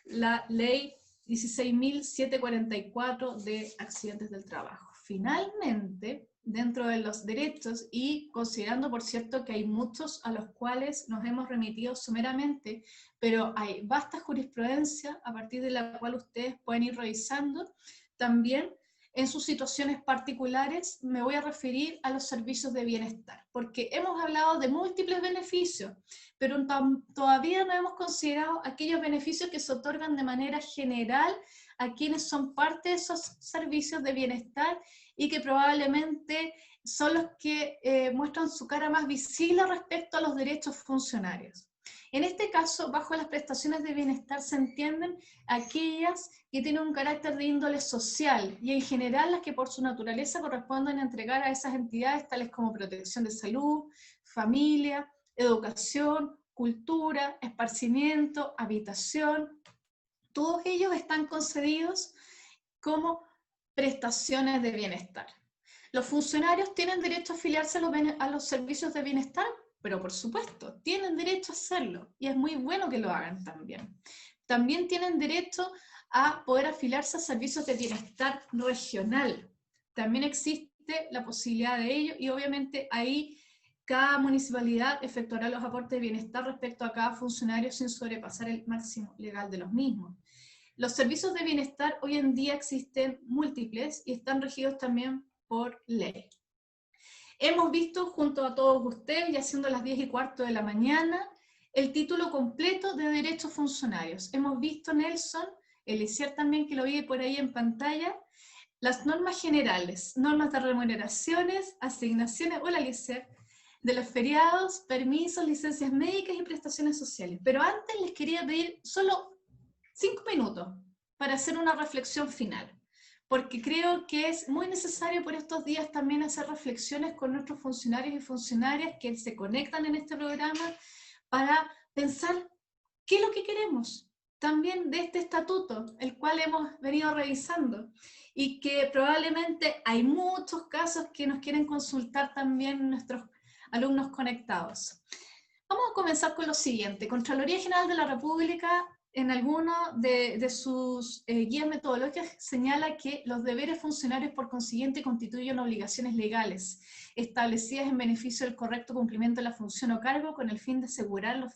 la ley 16.744 de accidentes del trabajo. finalmente, dentro de los derechos, y considerando, por cierto, que hay muchos a los cuales nos hemos remitido someramente, pero hay vasta jurisprudencia a partir de la cual ustedes pueden ir revisando, también en sus situaciones particulares me voy a referir a los servicios de bienestar, porque hemos hablado de múltiples beneficios, pero todavía no hemos considerado aquellos beneficios que se otorgan de manera general a quienes son parte de esos servicios de bienestar y que probablemente son los que muestran su cara más visible respecto a los derechos funcionarios. En este caso, bajo las prestaciones de bienestar se entienden aquellas que tienen un carácter de índole social y en general las que por su naturaleza corresponden a entregar a esas entidades tales como protección de salud, familia, educación, cultura, esparcimiento, habitación. Todos ellos están concedidos como prestaciones de bienestar. ¿Los funcionarios tienen derecho a afiliarse a los servicios de bienestar? Pero por supuesto, tienen derecho a hacerlo y es muy bueno que lo hagan también. También tienen derecho a poder afiliarse a servicios de bienestar regional. También existe la posibilidad de ello y obviamente ahí cada municipalidad efectuará los aportes de bienestar respecto a cada funcionario sin sobrepasar el máximo legal de los mismos. Los servicios de bienestar hoy en día existen múltiples y están regidos también por ley. Hemos visto junto a todos ustedes, ya siendo las 10:15 de la mañana, el título completo de derechos funcionarios. Hemos visto, Nelson, Elisier también, que lo vi por ahí en pantalla, las normas generales, normas de remuneraciones, asignaciones, hola Elisier, de los feriados, permisos, licencias médicas y prestaciones sociales. Pero antes les quería pedir solo 5 minutos para hacer una reflexión final, porque creo que es muy necesario por estos días también hacer reflexiones con nuestros funcionarios y funcionarias que se conectan en este programa para pensar qué es lo que queremos también de este estatuto, el cual hemos venido revisando, y que probablemente hay muchos casos que nos quieren consultar también nuestros alumnos conectados. Vamos a comenzar con lo siguiente. Contraloría General de la República, en alguno de sus guías metodológicas, señala que los deberes funcionarios por consiguiente constituyen obligaciones legales establecidas en beneficio del correcto cumplimiento de la función o cargo con el fin de asegurar los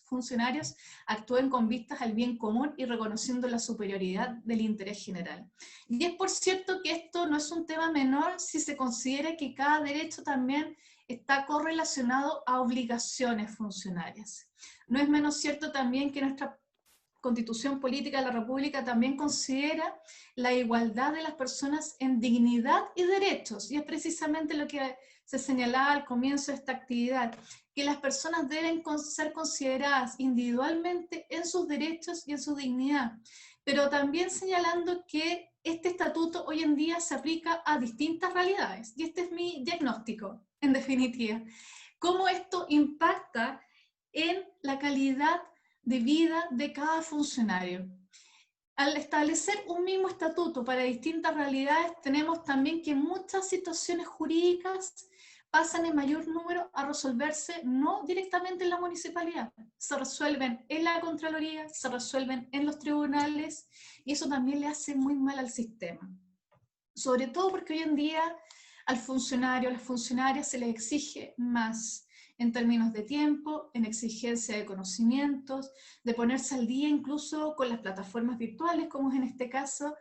funcionarios actúen con vistas al bien común y reconociendo la superioridad del interés general. Y es por cierto que esto no es un tema menor si se considera que cada derecho también está correlacionado a obligaciones funcionarias. No es menos cierto también que nuestra Constitución Política de la República también considera la igualdad de las personas en dignidad y derechos, y es precisamente lo que se señalaba al comienzo de esta actividad, que las personas deben ser consideradas individualmente en sus derechos y en su dignidad, pero también señalando que este estatuto hoy en día se aplica a distintas realidades, y este es mi diagnóstico, en definitiva. ¿Cómo esto impacta en la calidad de vida de cada funcionario? Al establecer un mismo estatuto para distintas realidades, tenemos también que muchas situaciones jurídicas pasan en mayor número a resolverse no directamente en la municipalidad, se resuelven en la Contraloría, se resuelven en los tribunales, y eso también le hace muy mal al sistema. Sobre todo porque hoy en día al funcionario, a las funcionarias se les exige más en términos de tiempo, en exigencia de conocimientos, de ponerse al día incluso con las plataformas virtuales, como es en este caso,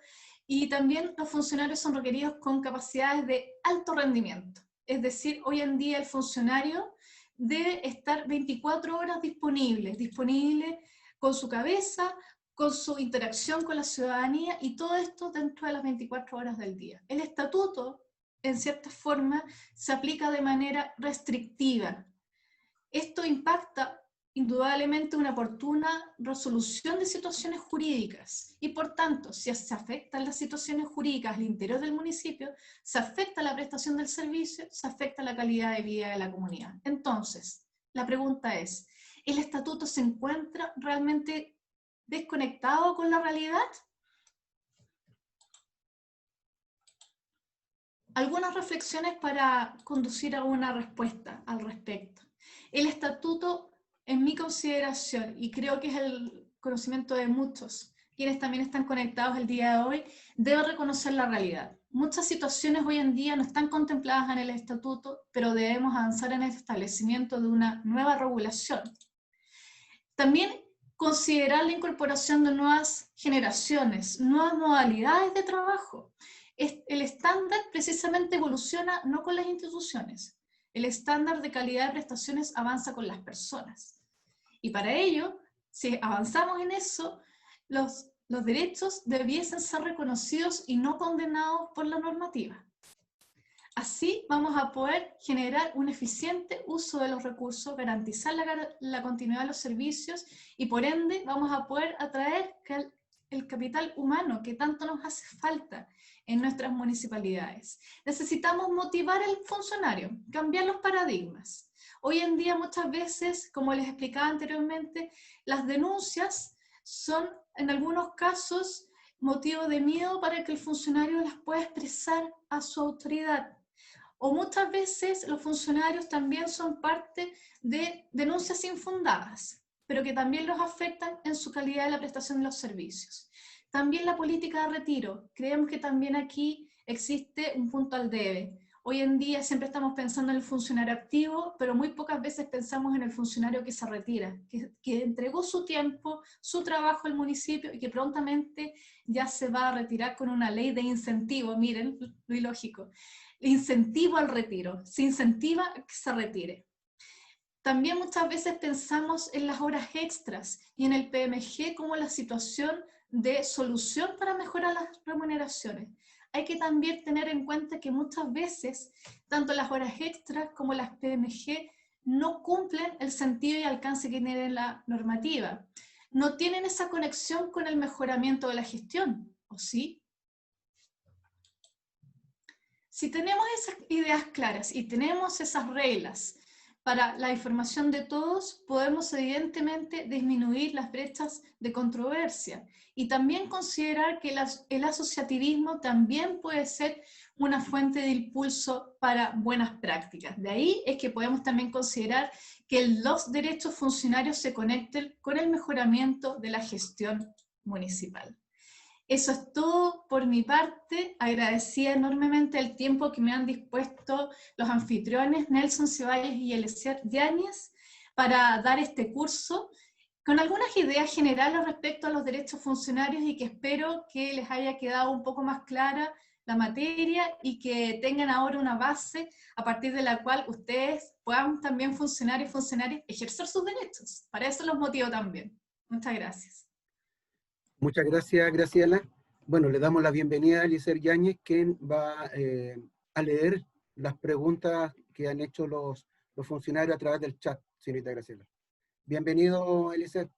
y también los funcionarios son requeridos con capacidades de alto rendimiento. Es decir, hoy en día el funcionario debe estar 24 horas disponible con su cabeza, con su interacción con la ciudadanía, y todo esto dentro de las 24 horas del día. El estatuto, en cierta forma, se aplica de manera restrictiva. Esto impacta indudablemente una oportuna resolución de situaciones jurídicas y por tanto, si se afectan las situaciones jurídicas al interior del municipio, se afecta la prestación del servicio, se afecta la calidad de vida de la comunidad. Entonces, la pregunta es, ¿el estatuto se encuentra realmente desconectado con la realidad? Algunas reflexiones para conducir a una respuesta al respecto. El estatuto, en mi consideración, y creo que es el conocimiento de muchos, quienes también están conectados el día de hoy, debe reconocer la realidad. Muchas situaciones hoy en día no están contempladas en el estatuto, pero debemos avanzar en el establecimiento de una nueva regulación. También considerar la incorporación de nuevas generaciones, nuevas modalidades de trabajo. El estándar precisamente evoluciona no con las instituciones. El estándar de calidad de prestaciones avanza con las personas. Y para ello, si avanzamos en eso, los derechos debiesen ser reconocidos y no condenados por la normativa. Así vamos a poder generar un eficiente uso de los recursos, garantizar la continuidad de los servicios y por ende vamos a poder atraer el capital humano que tanto nos hace falta en nuestras municipalidades. Necesitamos motivar al funcionario, cambiar los paradigmas. Hoy en día muchas veces, como les explicaba anteriormente, las denuncias son en algunos casos motivo de miedo para que el funcionario las pueda expresar a su autoridad. O muchas veces los funcionarios también son parte de denuncias infundadas, pero que también los afectan en su calidad de la prestación de los servicios. También la política de retiro. Creemos que también aquí existe un punto al debe. Hoy en día siempre estamos pensando en el funcionario activo, pero muy pocas veces pensamos en el funcionario que se retira, que entregó su tiempo, su trabajo al municipio y que prontamente ya se va a retirar con una ley de incentivo. Miren, lo ilógico. Incentivo al retiro, se incentiva a que se retire. También muchas veces pensamos en las horas extras y en el PMG como la situación de solución para mejorar las remuneraciones. Hay que también tener en cuenta que muchas veces tanto las horas extras como las PMG no cumplen el sentido y alcance que tiene la normativa. No tienen esa conexión con el mejoramiento de la gestión, ¿o sí? Si tenemos esas ideas claras y tenemos esas reglas para la información de todos, podemos evidentemente disminuir las brechas de controversia y también considerar que el asociativismo también puede ser una fuente de impulso para buenas prácticas. De ahí es que podemos también considerar que los derechos funcionarios se conecten con el mejoramiento de la gestión municipal. Eso es todo por mi parte. Agradecida enormemente el tiempo que me han dispuesto los anfitriones Nelson Ceballos y Eliezer Yáñez para dar este curso con algunas ideas generales respecto a los derechos funcionarios y que espero que les haya quedado un poco más clara la materia y que tengan ahora una base a partir de la cual ustedes puedan también funcionarios y funcionarias ejercer sus derechos. Para eso los motivo también. Muchas gracias. Muchas gracias, Graciela. Bueno, le damos la bienvenida a Eliezer Yáñez, quien va a leer las preguntas que han hecho los funcionarios a través del chat, señorita Graciela. Bienvenido, Eliezer.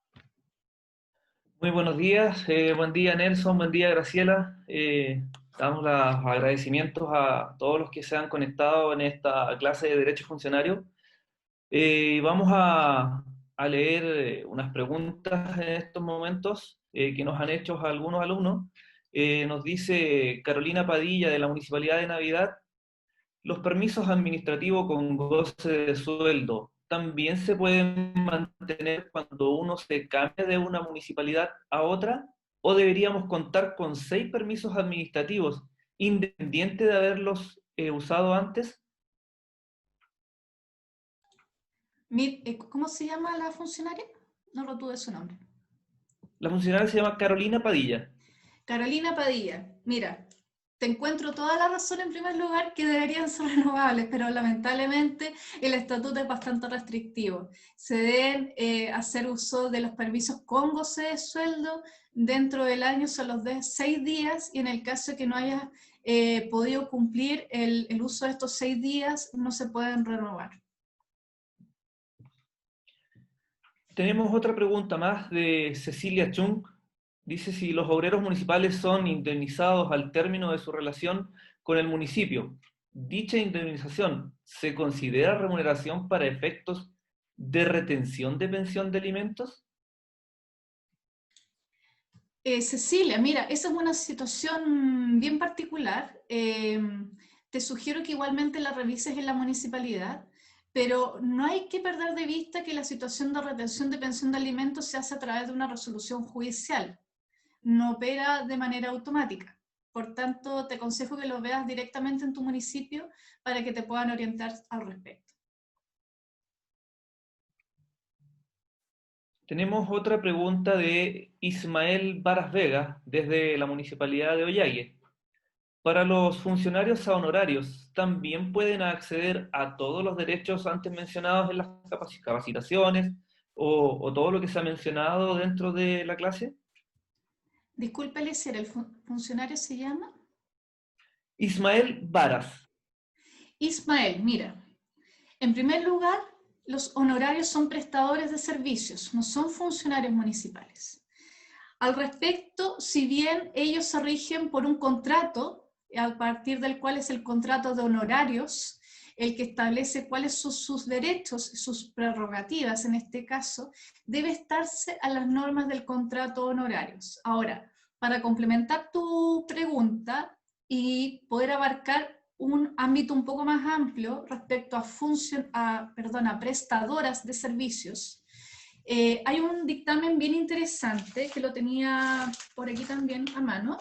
Muy buenos días, buen día Nelson, buen día Graciela. Damos los agradecimientos a todos los que se han conectado en esta clase de Derecho Funcionario. Vamos a leer unas preguntas en estos momentos que nos han hecho algunos alumnos. Nos dice Carolina Padilla de la Municipalidad de Navidad: ¿los permisos administrativos con goce de sueldo también se pueden mantener cuando uno se cambia de una municipalidad a otra? ¿O deberíamos contar con 6 permisos administrativos independiente de haberlos usado antes? ¿Cómo se llama la funcionaria? No retuve su nombre. La funcionaria se llama Carolina Padilla. Carolina Padilla, mira, te encuentro toda la razón en primer lugar que deberían ser renovables, pero lamentablemente el estatuto es bastante restrictivo. Se deben hacer uso de los permisos con goce de sueldo dentro del año, son los de 6 días, y en el caso de que no hayas podido cumplir el uso de estos 6 días, no se pueden renovar. Tenemos otra pregunta más de Cecilia Chung. Dice si los obreros municipales son indemnizados al término de su relación con el municipio. ¿Dicha indemnización se considera remuneración para efectos de retención de pensión de alimentos? Cecilia, mira, esa es una situación bien particular. Te sugiero que igualmente la revises en la municipalidad, pero no hay que perder de vista que la situación de retención de pensión de alimentos se hace a través de una resolución judicial. no opera de manera automática. Por tanto, te aconsejo que lo veas directamente en tu municipio para que te puedan orientar al respecto. Tenemos otra pregunta de Ismael Varas Vega, desde la Municipalidad de Ollague. Para los funcionarios a honorarios, ¿también pueden acceder a todos los derechos antes mencionados en las capacitaciones o todo lo que se ha mencionado dentro de la clase? Disculpe, Eliezer, ¿el funcionario se llama? Ismael Varas. Ismael, mira, en primer lugar, los honorarios son prestadores de servicios, no son funcionarios municipales. Al respecto, si bien ellos se rigen por un contrato, a partir del cual es el contrato de honorarios, el que establece cuáles son sus derechos, sus prerrogativas en este caso, debe estarse a las normas del contrato de honorarios. Ahora, para complementar tu pregunta y poder abarcar un ámbito un poco más amplio respecto a prestadoras de servicios, hay un dictamen bien interesante que lo tenía por aquí también a mano.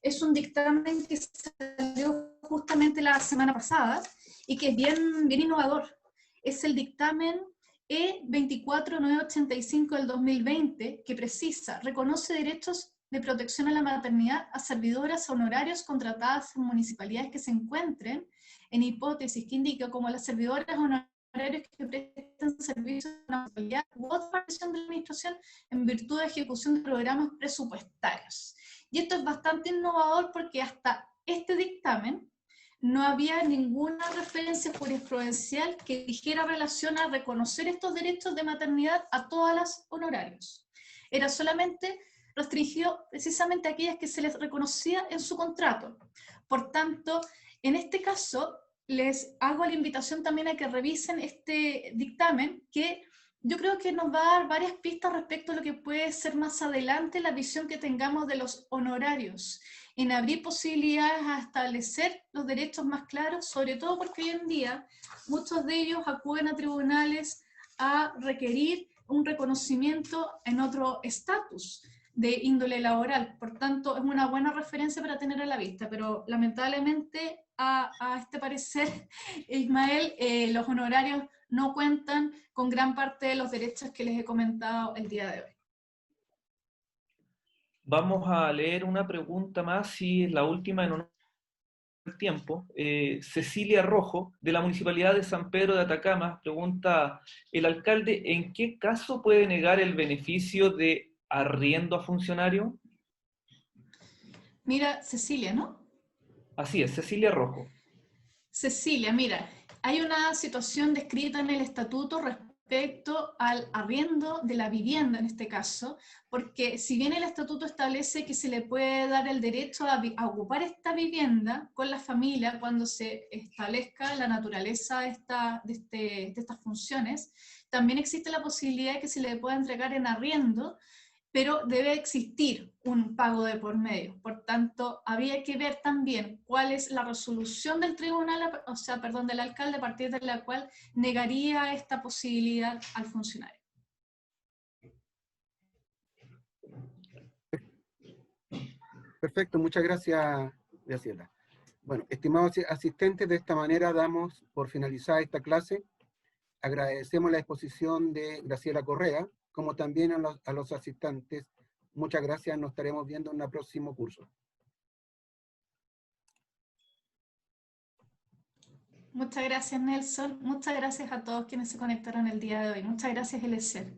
Es un dictamen que salió justamente la semana pasada y que es bien innovador. Es el dictamen E24985 del 2020, que precisa, reconoce derechos de protección a la maternidad a servidoras honorarios contratadas en municipalidades que se encuentren en hipótesis que indica como las servidoras honorarios que prestan servicios a la municipalidad u otra organización de la administración en virtud de ejecución de programas presupuestarios. Y esto es bastante innovador porque hasta este dictamen no había ninguna referencia jurisprudencial que dijera relación a reconocer estos derechos de maternidad a todas las honorarios. Era solamente restringido precisamente a aquellas que se les reconocía en su contrato. Por tanto, en este caso, les hago la invitación también a que revisen este dictamen, que yo creo que nos va a dar varias pistas respecto a lo que puede ser más adelante la visión que tengamos de los honorarios, en abrir posibilidades a establecer los derechos más claros, sobre todo porque hoy en día muchos de ellos acuden a tribunales a requerir un reconocimiento en otro estatus de índole laboral. Por tanto, es una buena referencia para tener a la vista, pero lamentablemente a este parecer, Ismael, los honorarios no cuentan con gran parte de los derechos que les he comentado el día de hoy. Vamos a leer una pregunta más, y es la última en honor al tiempo. Cecilia Rojo, de la Municipalidad de San Pedro de Atacama, pregunta: ¿el alcalde en qué caso puede negar el beneficio de arriendo a funcionario? Mira, Cecilia, ¿no? Así es, Cecilia Rojo. Cecilia, mira, hay una situación descrita en el estatuto respecto al arriendo de la vivienda en este caso, porque si bien el estatuto establece que se le puede dar el derecho a ocupar esta vivienda con la familia cuando se establezca la naturaleza de estas funciones, también existe la posibilidad de que se le pueda entregar en arriendo, pero debe existir un pago de por medio. Por tanto, habría que ver también cuál es la resolución del tribunal, del alcalde, a partir de la cual negaría esta posibilidad al funcionario. Perfecto, muchas gracias, Graciela. Bueno, estimados asistentes, de esta manera damos por finalizada esta clase. Agradecemos la exposición de Graciela Correa, como también a los asistentes. Muchas gracias, nos estaremos viendo en el próximo curso. Muchas gracias, Nelson. Muchas gracias a todos quienes se conectaron el día de hoy. Muchas gracias, Eliezer.